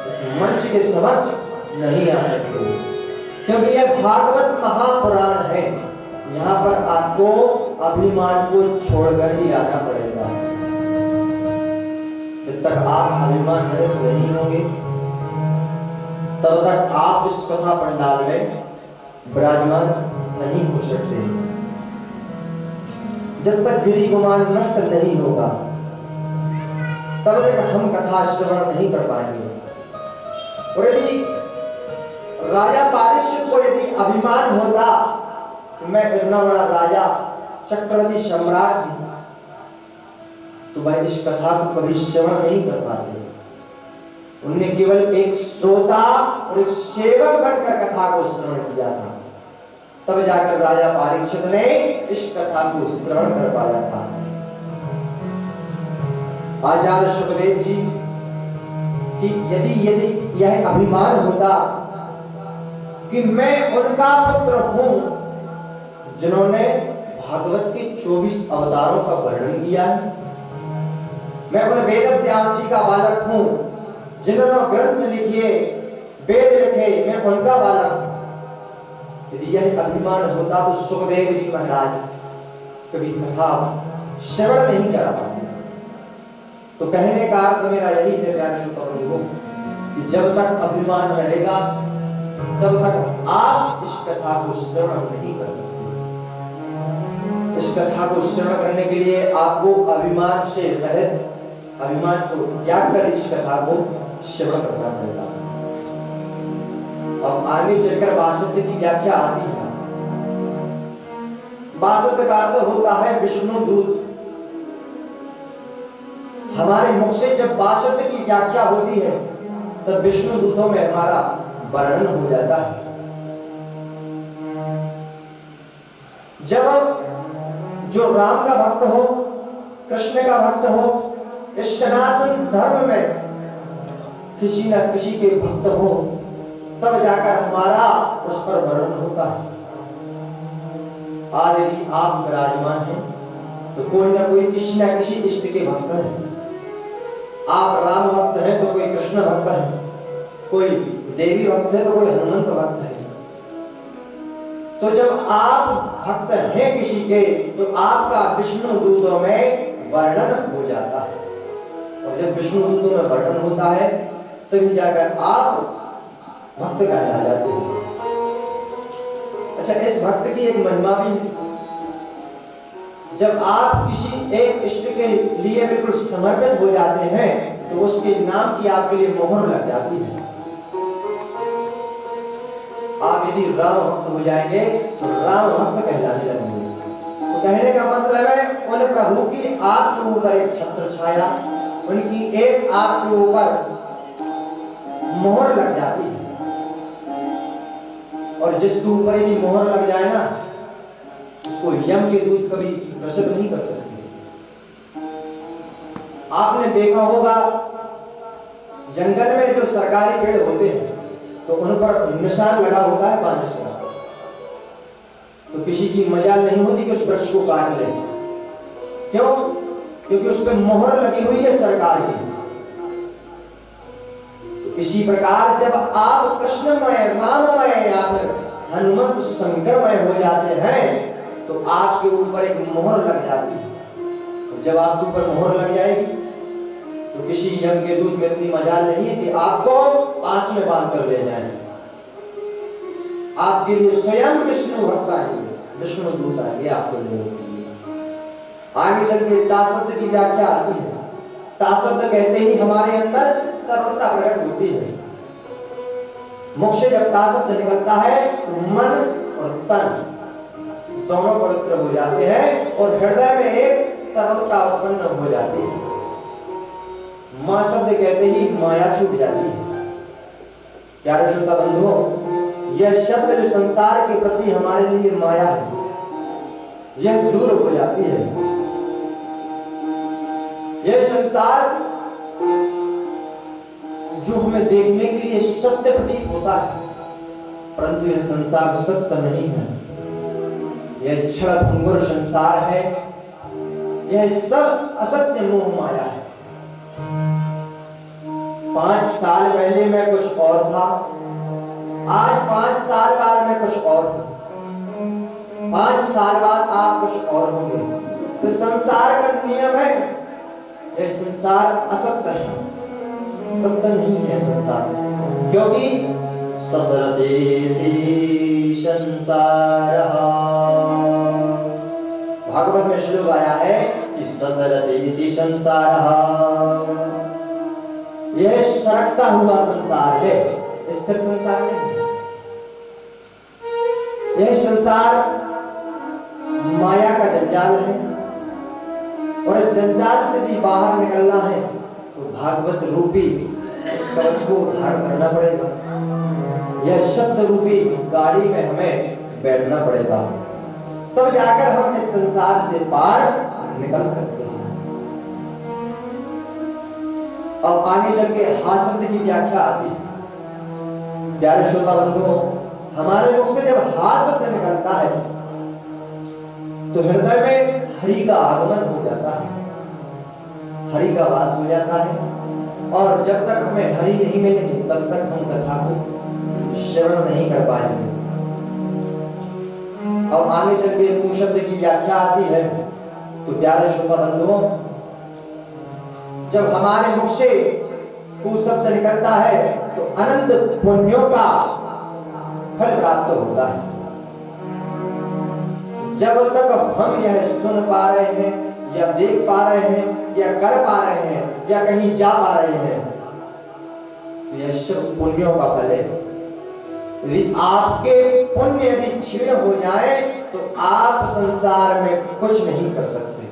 इस मंच के समक्ष नहीं आ सकते, क्योंकि यह भागवत महापुराण है। यहाँ पर आपको अभिमान को छोड़कर ही आना पड़ेगा। जब तक आप अभिमान रहित नहीं होंगे, तब तक आप इस कथा पंडाल में विराजमान नहीं हो सकते। जब तक गिरि गुमान नष्ट नहीं होगा, तब तक हम कथा श्रवण नहीं कर पाएंगे। और यदि राजा परीक्षित को यदि अभिमान होता कि मैं इतना बड़ा राजा, चक्रवर्ती सम्राट हूं, तो वह इस कथा को कभी श्रवण नहीं कर पाते। उन्होंने केवल एक श्रोता और एक सेवक बनकर कथा को श्रवण किया था, तब जाकर राजा परीक्षित ने इस कथा को श्रवण कर पाया था। आचार्य सुखदेव जी कि यदि यह अभिमान होता कि मैं उनका पुत्र हूं जिन्होंने भागवत के 24 अवतारों का वर्णन किया है, मैं उन वेद व्यास जी का बालक हूं जिन्होंने ग्रंथ लिखे, वेद लिखे, मैं उनका बालक हूं। यदि यह अभिमान होता तो सुखदेव जी महाराज कभी कथा श्रवण नहीं करा पाते। तो कहने का अर्थ मेरा यही है प्यारे श्रोताओं कि जब तक अभिमान रहेगा, तब तक आप इस कथा को श्रवण नहीं कर सकते। इस कथा को श्रवण करने के लिए आपको अभिमान से रहित, अभिमान को त्याग कर इस कथा को श्रवण करना पड़ेगा। अब आगे चलकर वासुदेव की व्याख्या आती है। वासुदेव का अर्थ होता है विष्णु दूत। हमारे मुख से जब वासुदेव की व्याख्या होती है, तब विष्णु दूतों में हमारा वर्णन हो जाता है। जब जो राम का भक्त हो, कृष्ण का भक्त हो, इस सनातन धर्म में किसी न किसी के भक्त हो, तब जाकर हमारा उस पर वर्णन होता है। आज यदि आप विराजमान हैं, तो कोई ना कोई किसी न किसी इष्ट के भक्त हैं। आप राम भक्त हैं तो कोई कृष्ण भक्त है, कोई देवी भक्त है तो कोई हनुमंत भक्त है। तो जब आप भक्त हैं किसी के, तो आपका विष्णु दूतों में वर्णन हो जाता है। और जब विष्णु दूतों में वर्णन होता है, तभी जाकर आप भक्त कहला जाते हैं। अच्छा, इस भक्त की एक महिमा भी है। जब आप किसी एक इष्ट के लिए बिल्कुल समर्पित हो जाते हैं, तो उसके नाम की आपके लिए मोहर लग जाती है। आप यदि राम भक्त हो जाएंगे तो राम भक्त कहलाने लगेंगे। तो कहने का मतलब है उन प्रभु की आपके ऊपर एक छत्र छाया, उनकी एक आपके ऊपर मोहर लग जाती है। और जिसके ऊपर यदि मोहर लग जाए ना, उसको यम के दूत कभी ग्रसित नहीं कर सकते। आपने देखा होगा जंगल में जो सरकारी पेड़ होते हैं, तो उन पर निशान लगा होता है बांस का। तो किसी की मजाल नहीं होती कि उस वृक्ष को काट ले। क्यों? क्योंकि उस पर मोहर लगी हुई है सरकार की। तो इसी प्रकार जब आप कृष्णमय, राममय या फिर हनुमंत शंकरमय हो जाते हैं, तो आपके ऊपर एक मोहर लग जाती है। जब आपके ऊपर मोहर लग जाएगी, तो किसी यम के दूत में इतनी मजाल नहीं है कि आपको पास में बांध कर ले जाए। आपके लिए स्वयं विष्णु भक्त आएंगे, विष्णु दूत आएंगे आपको लेने के लिए। आगे चल के ता शब्द की व्याख्या आती है। ता शब्द कहते ही हमारे अंदर तरुणता प्रकट होती है। मुख से जब ता शब्द निकलता है मन और तन दोनों पवित्र हो जाते हैं और हृदय में एक तरुणता उत्पन्न हो जाती है। मां शब्द कहते ही माया छूट जाती है। प्यारे श्रोता बंधुओं, यह शब्द जो संसार के प्रति हमारे लिए माया है, यह दूर हो जाती है। यह संसार जो हमें देखने के लिए सत्य प्रतीत होता है, परंतु यह संसार सत्य नहीं है। यह क्षण भंगुर संसार है। यह सब असत्य मोह माया है। 5 साल पहले मैं कुछ और था, आज 5 साल बाद मैं कुछ और हूं, 5 साल बाद आप कुछ और होंगे। तो संसार का नियम है, यह संसार असत्य है, सत्य नहीं है संसार। क्योंकि ससरते संसारः, भागवत में श्लोक आया है कि ससरते संसारः, यह सरकता हुआ संसार है, स्थिर संसार नहीं है। यह संसार माया का जंजाल है और इस जंजाल से भी बाहर निकलना है तो भागवत रूपी इस कवच को धारण करना पड़ेगा। यह शब्द रूपी गाड़ी में हमें बैठना पड़ेगा, तब जाकर हम इस संसार से पार निकल सकते हैं। अब आगे चल के हा शब्द की व्याख्या आती है। प्यारे श्रोता बंधुओं, हमारे मुख से जब हा शब्द निकलता है तो हृदय में हरि का आगमन हो जाता है, हरि का वास हो जाता है। और जब तक हमें हरि नहीं मिलेंगे तब तक हम कथा को श्रवण नहीं कर पाएंगे। अब आगे चल के कु शब्द की व्याख्या आती है। तो प्यारे श्रोता बंधुओं, जब हमारे मुख से कु शब्द निकलता है तो अनंत पुण्यों का फल प्राप्त होता है। जब तक हम यह सुन पा रहे हैं या देख पा रहे हैं या कर पा रहे हैं या कहीं जा पा रहे हैं तो यह सब पुण्यों का फल है। यदि आपके पुण्य यदि क्षीण हो जाए तो आप संसार में कुछ नहीं कर सकते।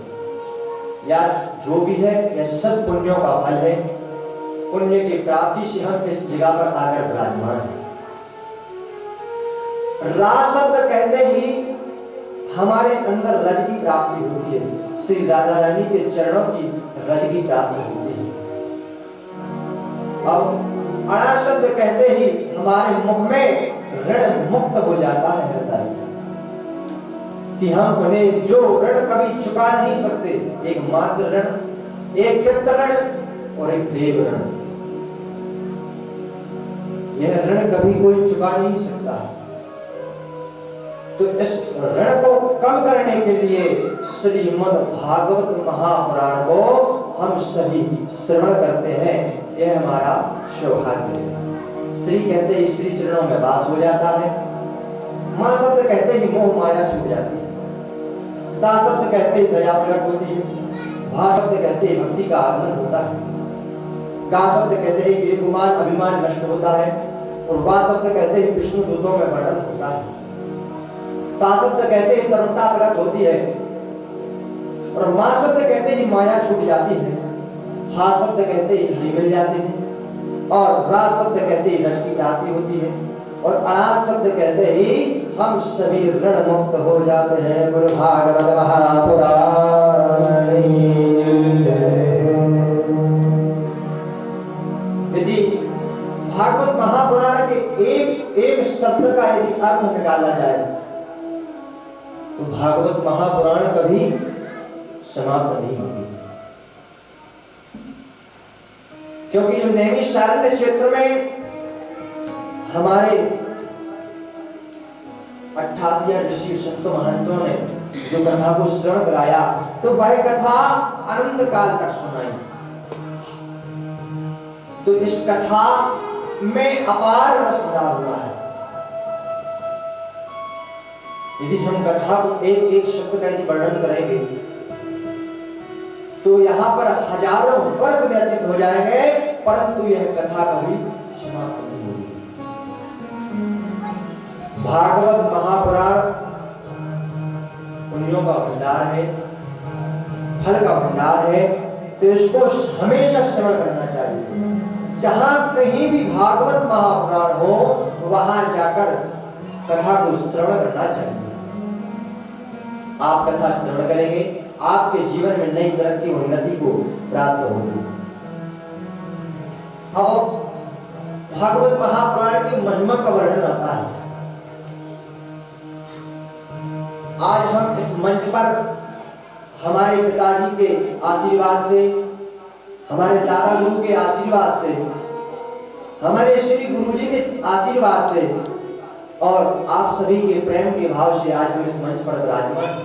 या जो भी है यह सब पुण्यों का फल है। पुण्य की प्राप्ति से हम इस जगह पर आकर विराजमान हैं। रास शब्द कहते ही हमारे अंदर रज की प्राप्ति होती है। श्री राधा रानी के चरणों की रज की प्राप्ति होती है। अब अणा शब्द कहते ही हमारे मुख में ऋण मुक्त हो जाता है हृदय, कि हम उन्हें जो ऋण कभी चुका नहीं सकते, एक मात्र ऋण, एक पितृ ऋण और एक देव ऋण, यह ऋण कभी कोई चुका नहीं सकता। तो इस ऋण को कम करने के लिए श्रीमद् भागवत महापुराण को हम सभी श्रवण करते हैं। यह हमारा सौभाग्य है। श्री कहते ही श्री चरणों में वास हो जाता है। मां शब्द कहते ही मोह माया छूट जाती है। ता शब्द कहते ही दया प्रकट होती है। भा शब्द कहते ही भक्ति का आगमन होता है। गा शब्द कहते ही गिरिकुमान अभिमान नष्ट होता है। और वा शब्द कहते ही विष्णु दूतों में वर्णन होता है। ता शब्द कहते ही तरुणता प्रकट होती है। और मां शब्द कहते ही माया छूट जाती है। हा शब्द कहते ही हरि मिल जाते हैं। और रा शब्द कहते ही रज की प्राप्ति होती है। और अणा शब्द कहते ही हम सभी ऋण मुक्त हो जाते हैं। गुरु भागवत महापुराण। यदि भागवत महापुराण के एक शब्द का यदि अर्थ निकाला जाए तो भागवत महापुराण कभी समाप्त नहीं होगी। क्योंकि जो नैमिषारण्य क्षेत्र में हमारे 88 ऋषि संत महंतों ने जो कथा को श्रवण कराया, तो वह कथा अनंत काल तक सुनाई। तो इस कथा में अपार रस भरा हुआ है। यदि हम कथा को एक एक शब्द का यदि वर्णन करेंगे तो यहाँ पर हजारों वर्ष व्यतीत हो जाएंगे, परंतु यह कथा कभी समाप्त नहीं होगी। भागवत महापुराण पुण्यों का भंडार है, फल का भंडार है, तो इसको हमेशा श्रवण करना चाहिए। जहां कहीं भी भागवत महापुराण हो वहां जाकर कथा को श्रवण करना चाहिए। आप कथा श्रवण करेंगे, आपके जीवन में नई तरह की उन्नति को प्राप्त होगी। अब भागवत महापुराण की महिमा का वर्णन आता है। आज हम इस मंच पर हमारे पिताजी के आशीर्वाद से, हमारे दादा गुरु के आशीर्वाद से, हमारे श्री गुरु जी के आशीर्वाद से और आप सभी के प्रेम के भाव से आज हम इस मंच पर विराजमान।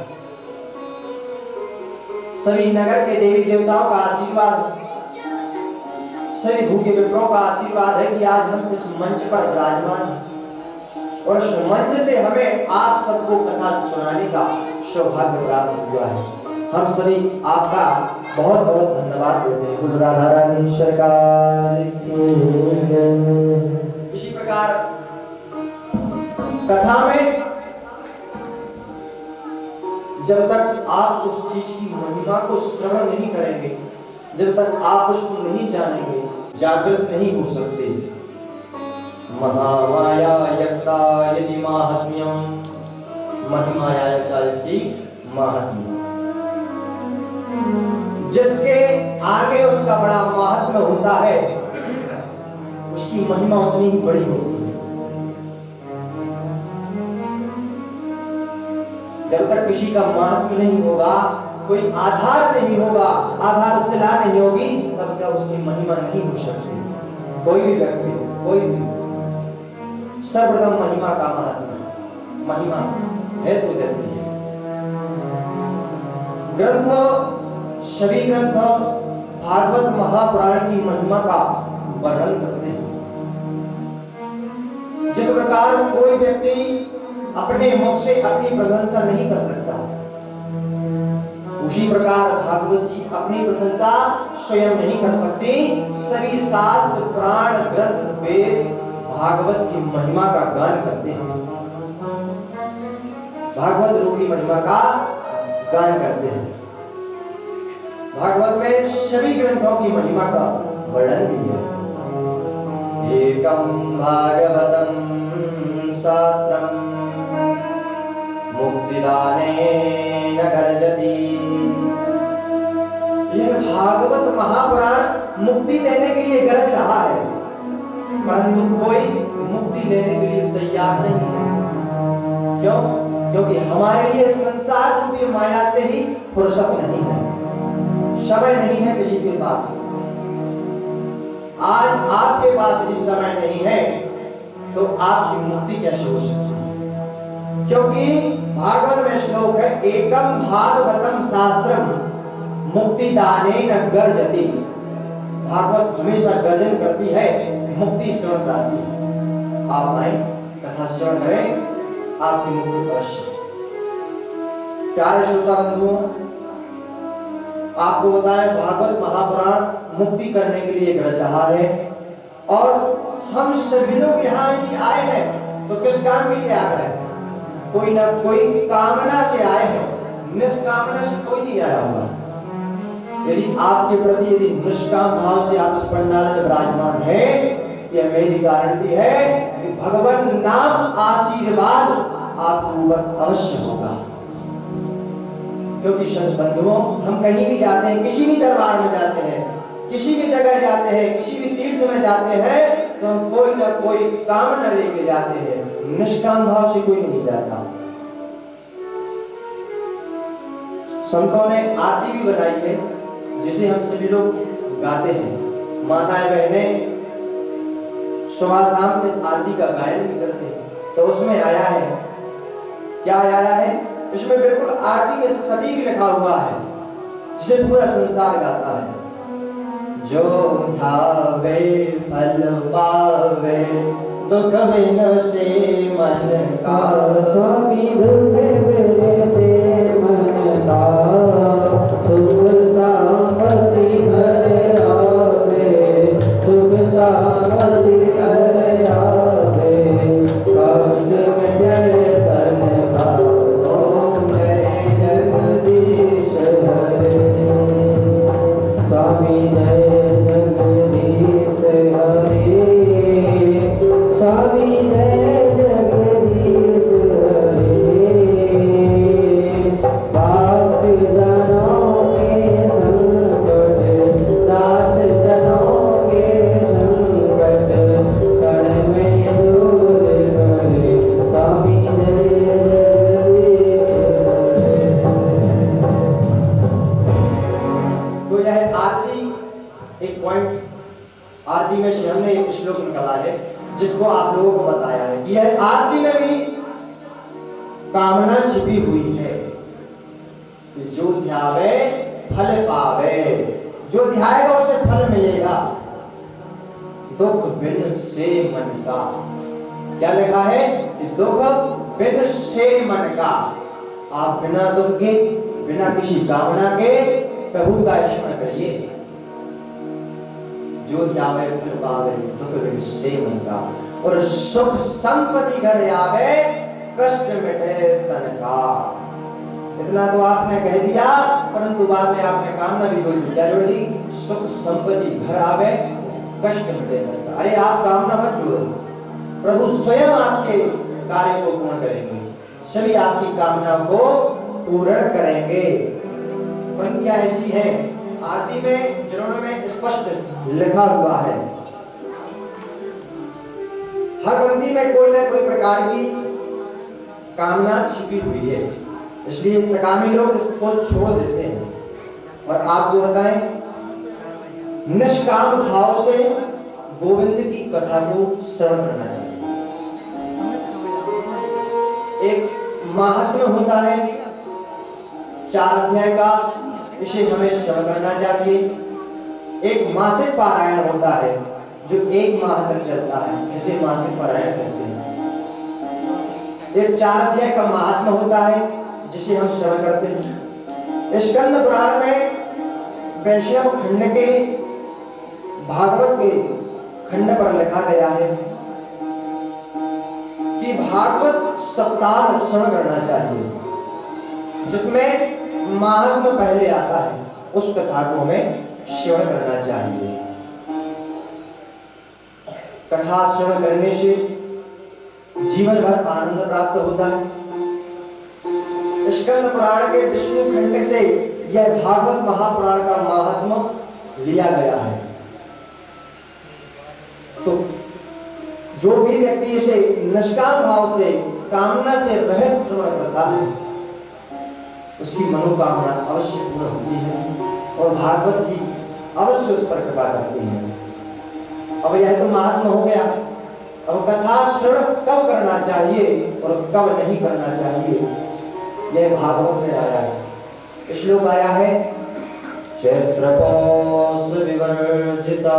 सभी नगर के देवी देवताओं का आशीर्वाद, सभी भूखे विप्रों का आशीर्वाद है कि आज हम इस मंच पर विराजमान और इस मंच से हमें आप सबको कथा सुनाने का सौभाग्य प्राप्त हुआ है। हम सभी आपका बहुत बहुत धन्यवाद देते हैं। गुरु राधा रानी सरकार की जय। इसी प्रकार कथा में जब तक आप उस चीज की महिमा को श्रवण नहीं करेंगे, जब तक आप उसको नहीं जानेंगे, जागृत नहीं हो सकते। महामाया यत्ता यदि माहात्म्यम, महिमाया यत्ता यदि माहात्म्यम। जिसके आगे उसका बड़ा महात्म्य होता है उसकी महिमा उतनी ही बड़ी होती है। जब तक किसी का महात्म्य नहीं होगा, कोई आधार नहीं होगा, आधारशिला नहीं होगी, तब तक उसकी महिमा नहीं हो सकती। कोई भी व्यक्ति हो, कोई भी, सर्वप्रथम महिमा का महात्म्य, महिमा है तो देती है। ग्रंथ, सभी ग्रंथ भागवत महापुराण की महिमा का वर्णन करते हैं। जिस प्रकार कोई व्यक्ति अपने मुख से अपनी प्रशंसा नहीं कर सकता, उसी प्रकार भागवत जी अपनी प्रशंसा स्वयं नहीं कर सकती। सभी शास्त्र, पुराण, ग्रंथ, वेद भागवत की महिमा का गान करते हैं, भागवत रूपी महिमा का गान करते हैं। भागवत में सभी ग्रंथों की महिमा का वर्णन भी है। एकम भागवतम शास्त्रम मुक्तिदानेन गर्जति। यह भागवत महापुराण मुक्ति देने के लिए गरज रहा है, परंतु कोई मुक्ति लेने के लिए तैयार नहीं है। क्यों? क्योंकि हमारे लिए संसार रूपी माया से ही फुर्सत नहीं है, समय नहीं है किसी के पास। आज आपके पास यदि समय नहीं है तो आपकी मुक्ति कैसे हो सकती है? क्योंकि भागवत में श्लोक है, एकम भागवतम शास्त्रम मुक्तिदानेन गर्जति। भागवत हमेशा गर्जन करती है, मुक्ति श्रवण कराती है। आप आए, कथा श्रवण करें, आपकी मुक्ति अवश्य। प्यारे श्रोता बंधुओं, आपको बताएं भागवत महापुराण मुक्ति करने के लिए गरज रहा है और हम सभी लोग यहाँ यदि आए हैं तो किस काम के लिए आ गए? कोई ना कोई कामना से आए हैं, निष्कामना से कोई नहीं आया होगा। यदि आपके प्रति यदि निष्काम भाव से आप इस पंडाल में विराजमान है, यह मेरी गारंटी है कि भगवान नाम आशीर्वाद आपके ऊपर अवश्य होगा। क्योंकि संत बंधुओं, हम कहीं भी जाते हैं, किसी भी दरबार में जाते हैं, किसी भी जगह जाते हैं, किसी भी तीर्थ में जाते हैं, तो हम कोई ना कोई कामना लेके जाते हैं, निष्काम भाव से कोई नहीं जाता। संतों ने आरती भी बनाई है जिसे हम सभी लोग गाते हैं। माताएं बहनें सुबह शाम इस आरती का गायन भी करते हैं। तो उसमें आया है, क्या आया है? इसमें बिल्कुल आरती में सटीक लिखा हुआ है जिसे पूरा संसार गाता है। जो ध्यावे फल पावे दुख विनसे मन का। स्वामी दुख विनसे मन का सुख शांति घर आवे सुख शांति घर आवे कष्ट मिटे तन का ओम जय जगदीश हरे। स्वामी जय जगदीश हरे स्वामी जय जगदीश हरे। भक्त जनों के संकट दास जनों के संकट क्षण में दूर करे स्वामी जय जगदीश हरे। तो यह आरती एक पॉइंट आरती में से हमने एक श्लोक निकाला है जिसको आप लोगों को बताया है कि यह आरती में भी कामना छिपी हुई है कि जो ध्यावे फल पावे, जो ध्याएगा उसे फल मिलेगा। दुख बिन से मन का, क्या लिखा है कि दुख बिन से मन का। आप बिना दुख के बिना किसी कामना के प्रभु का स्मरण करिए। जो ध्यावे फल पावे दुख बिन से मन का और सुख संपत्ति घर आवे कष्ट मिटे तन का। इतना तो आपने कह दिया परंतु बाद में आपने कामना भी जोड़ दी। क्या जोड़ दी? सुख संपत्ति घर आवे कष्ट मिटे तन का। अरे आप कामना मत जोड़ो, प्रभु स्वयं आपके कार्य को पूर्ण करेंगे, सभी आपकी कामना को पूर्ण करेंगे। पंक्तियां ऐसी हैं आरती में चरणों में स्पष्ट लिखा हुआ है। हर पंक्ति में कोई ना कोई प्रकार की कामना छिपी हुई है, इसलिए सकामी लोग इसको छोड़ देते हैं। और आपको बताएं, निष्काम भाव से गोविंद की कथा को श्रवण करना चाहिए। एक महात्म्य होता है 4 अध्याय का, इसे हमें श्रवण करना चाहिए। एक मासिक पारायण होता है जो 1 माह तक चलता है, इसे मासिक पारायण कहते हैं। एक 4 अध्याय का महात्मा होता है जिसे हम श्रवण करते हैं। स्कंद पुराण में वैष्णव खंड के भागवत के खंड पर लिखा गया है कि भागवत सप्ताह श्रवण करना चाहिए, जिसमें महात्मा पहले आता है, उस कथा को हमें श्रवण करना चाहिए। कथा श्रवण करने से जीवन भर आनंद प्राप्त होता है। स्कंद पुराण के विष्णु खंड से यह भागवत महापुराण का महात्मा लिया गया है। तो जो भी व्यक्ति इसे निष्काम भाव से कामना से रहित श्रवण करता है उसकी मनोकामना अवश्य पूर्ण होती है और भागवत जी अवश्य उस पर कृपा करते हैं। अब यह तो महात्मा हो गया। अब कथा श्रवण कब करना चाहिए और कब नहीं करना चाहिए यह भागवत में आया है। श्लोक आया है चैत्र पौष विवर्जिता।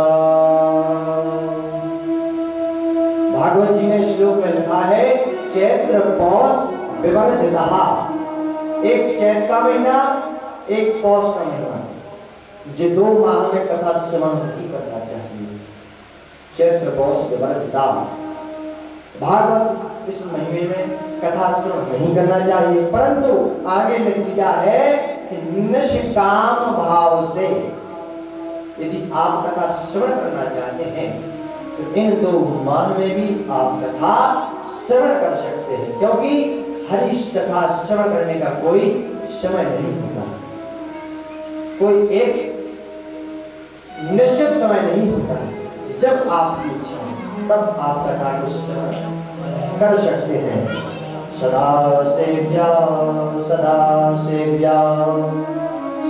भागवत जी में श्लोक में लिखा है चैत्र पौष विवर्जिता। एक चैत का महीना, एक पौष का महीना, जो 2 माह में कथा श्रवण नहीं करना चाहिए। चैत्र पौष विवर्जिता, भागवत इस महीने में कथा श्रवण नहीं करना चाहिए। परंतु आगे लिख दिया है कि निष्काम भाव से यदि आप कथा श्रवण करना चाहते हैं तो इन 2 माह में भी आप कथा श्रवण कर सकते हैं, क्योंकि हरि कथा श्रवण करने का कोई समय नहीं होता, कोई एक निश्चित समय नहीं होता। जब आपकी इच्छा हो तब आप कथा को श्रवण कर सकते हैं। सदा सेव्या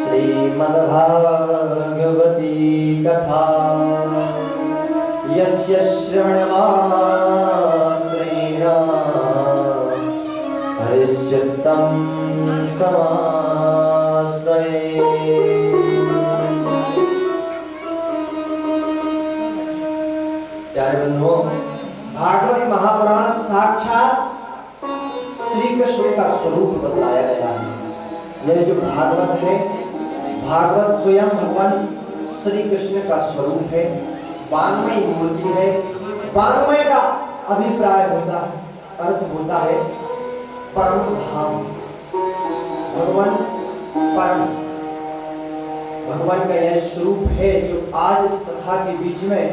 श्रीमद्भागवती कथा यस्य श्रवणमात्रेण हरिश्चित्तं समाश्रये। साक्षात श्री कृष्ण का स्वरूप बताया गया है। यह जो भागवत है, भागवत स्वयं भगवान श्री कृष्ण का स्वरूप है, वांग्मय मूर्ति है। वांग्मय का अभिप्राय होता है, अर्थ होता है परम धाम। भगवान परम, भगवान का यह स्वरूप है जो आज इस कथा के बीच में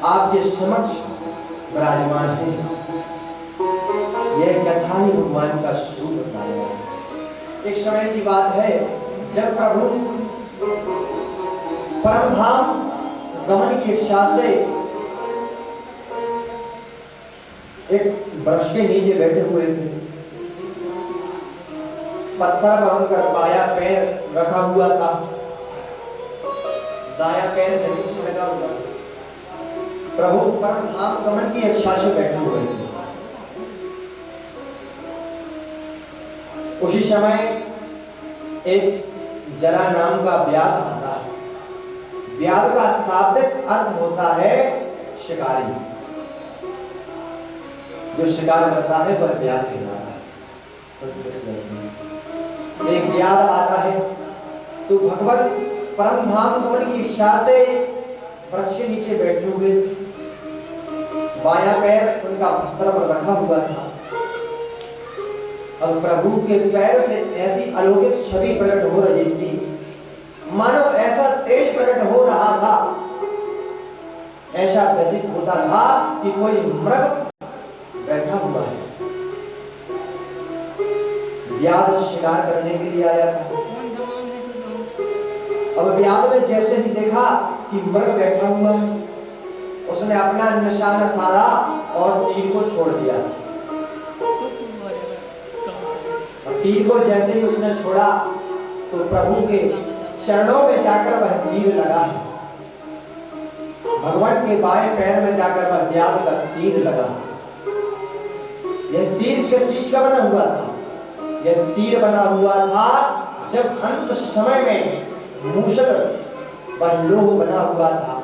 आपके समक्ष विराजमान है। यह कथा ही भगवान का स्वरूप बताया है। एक समय की बात है जब प्रभु परम धाम गमन की इच्छा से एक वृक्ष के नीचे बैठे हुए थे। पत्थर पर उनका बाया पैर रखा हुआ था, दाया पैर जमीन से लगा हुआ। प्रभु परम धाम गमन की इच्छा से बैठे हुए थे। उसी समय एक जरा नाम का व्याध आता है। व्याध का शाब्दिक अर्थ होता है शिकारी। जो शिकार करता है वह व्याध कहलाता है संस्कृत में। एक व्याध आता है तो भगवान परम धाम गमन की इच्छा से वृक्ष के नीचे बैठे हुए थे। बाया पैर उनका पत्थर पर रखा हुआ था। अब प्रभु के पैर से ऐसी अलौकिक छवि प्रकट हो रही थी, मानो ऐसा तेज प्रकट हो रहा था, ऐसा प्रतीत होता था कि कोई मृग बैठा हुआ है। व्याध शिकार करने के लिए आया था। अब व्याध ने जैसे ही देखा कि मृग बैठा हुआ है, उसने अपना निशाना साधा और तीर को छोड़ दिया। तीर को जैसे ही उसने छोड़ा तो प्रभु के चरणों में जाकर वह तीर लगा। भगवान के बाएं पैर में जाकर वह व्याध का तीर लगा। यह तीर किस चीज का बना हुआ था? यह तीर बना हुआ था जब अंत समय में मूषक वह लोह बना हुआ था।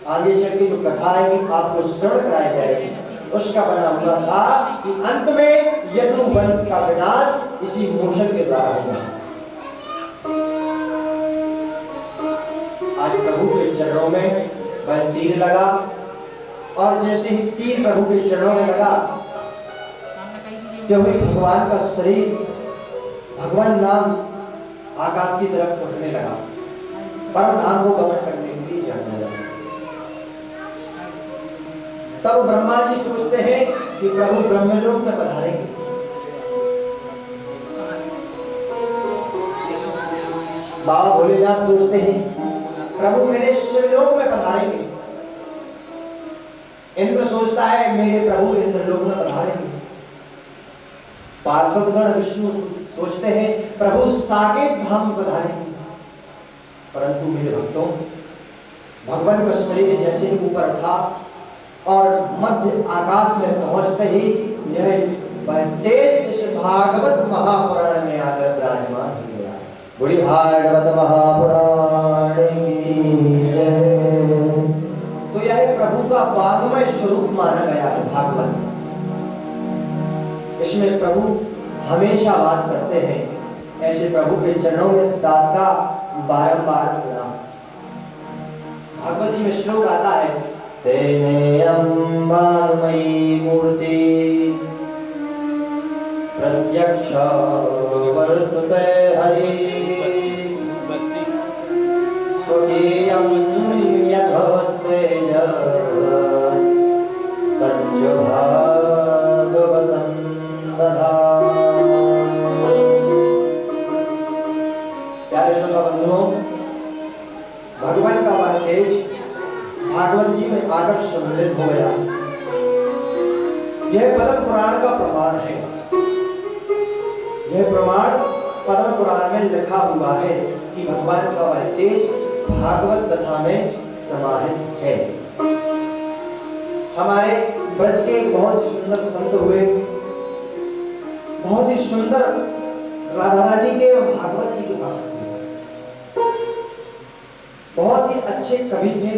आगे चल के जो कथा है कि आपको श्रवण कराई जाएगी, उसका बना हुआ था कि अंत में यदु वंश का विनाश इसी मूषक के द्वारा हुआ। आज प्रभु के चरणों में वह तीर लगा और जैसे ही तीर प्रभु के चरणों में लगा, क्योंकि भगवान का शरीर, भगवान नाम आकाश की तरफ उठने लगा, परम धाम को गमन करने के लिए जाने लगा। तब ब्रह्मा जी सोचते हैं कि प्रभु ब्रह्मलोक में पधारेंगे। बाबा भोलेनाथ सोचते हैं प्रभु मेरे शिवलोक में पधारेंगे। इंद्र सोचता है मेरे प्रभु इंद्रलोक में पधारेंगे। पार्षदगण विष्णु सोचते हैं प्रभु साकेत धाम में पधारेंगे। परंतु मेरे भक्तों, भगवान का शरीर जैसे ही ऊपर था और मध्य आकाश में पहुंचते ही यह तेज इस भागवत महापुराण में आकर विराजमान हो गया। बुढ़ी भागवत महापुराण की जय। तो यह प्रभु का वाग्मय स्वरूप माना गया है भागवत। इसमें प्रभु हमेशा वास करते हैं। ऐसे प्रभु के चरणों में इस दास का बारंबार प्रणाम। भागवत जी में श्लोक आता है, तेनेयं वाग्मयी मूर्ति प्रत्यक्ष वर्तते हरि स्वकीयं यद्भवस्तेज तच्च भागवतं दधाति। प्यारे श्रोता बंधुओं, भगवान का वह तेज भागवत जी में आकर सम्मिलित हो गया। यह पद्म पुराण का प्रमाण है। यह प्रमाण पद्म पुराण में लिखा हुआ है कि भगवान का वह तेज भागवत कथा में समाहित है। हमारे ब्रज के बहुत सुंदर संत हुए, बहुत ही सुंदर राधा रानी के भागवत जी के भक्त थे, बहुत ही अच्छे कवि थे।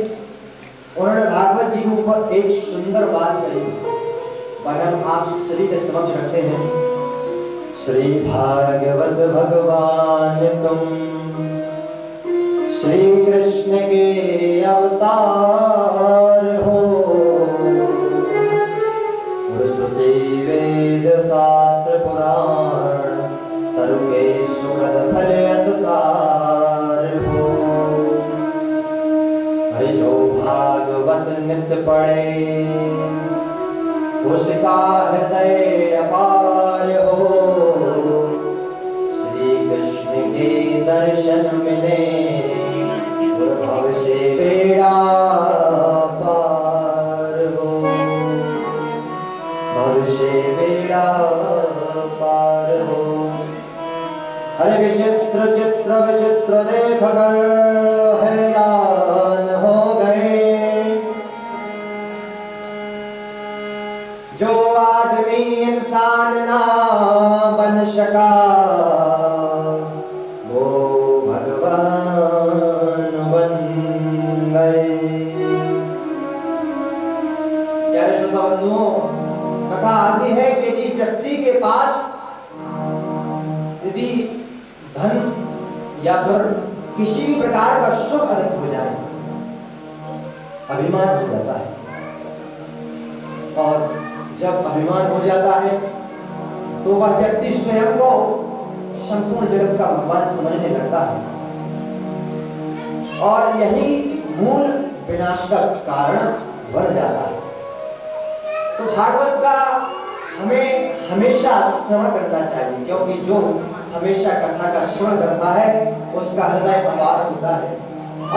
उन्होंने भागवत जी के ऊपर एक सुंदर बात कही, वह हम आप श्री के समक्ष रखते हैं। श्री भागवत भगवान तुम श्री कृष्ण के अवतार हो, श्रुति वेद शास्त्र पुराण तरुके सुखद फल यश सार हो। हरि जो भागवत नित्य पढ़े उसका हृदय अपार हो, श्री कृष्ण के दर्शन मिले भव से बेड़ा पार हो, भव से बेड़ा पार हो। अरे विचित्र चित्र विचित्र देख कर हैरान हो गए, जो आदमी इंसान ना बन सका वो भगवान बन गए। प्यारे श्रोता बंधुओं, कथा आती है कि यदि व्यक्ति के पास यदि धन या फिर किसी भी प्रकार का सुख अधिक हो जाए, अभिमान हो जाता है, और जब अभिमान हो जाता है तो वह व्यक्ति स्वयं को संपूर्ण जगत का भगवान समझने लगता है, और यही मूल विनाश का कारण बन जाता है। तो भागवत का हमें हमेशा श्रवण करना चाहिए, क्योंकि जो हमेशा कथा का श्रवण करता है उसका हृदय अपार होता है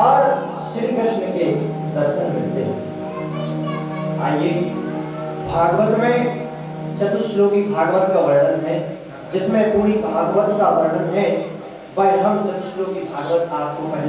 और श्री कृष्ण के दर्शन मिलते हैं। आइए, भागवत में चतुश्लोकी भागवत का वर्णन है, जिसमें पूरी भागवत का वर्णन है। वह हम चतुश्लोकी भागवत आपको पहले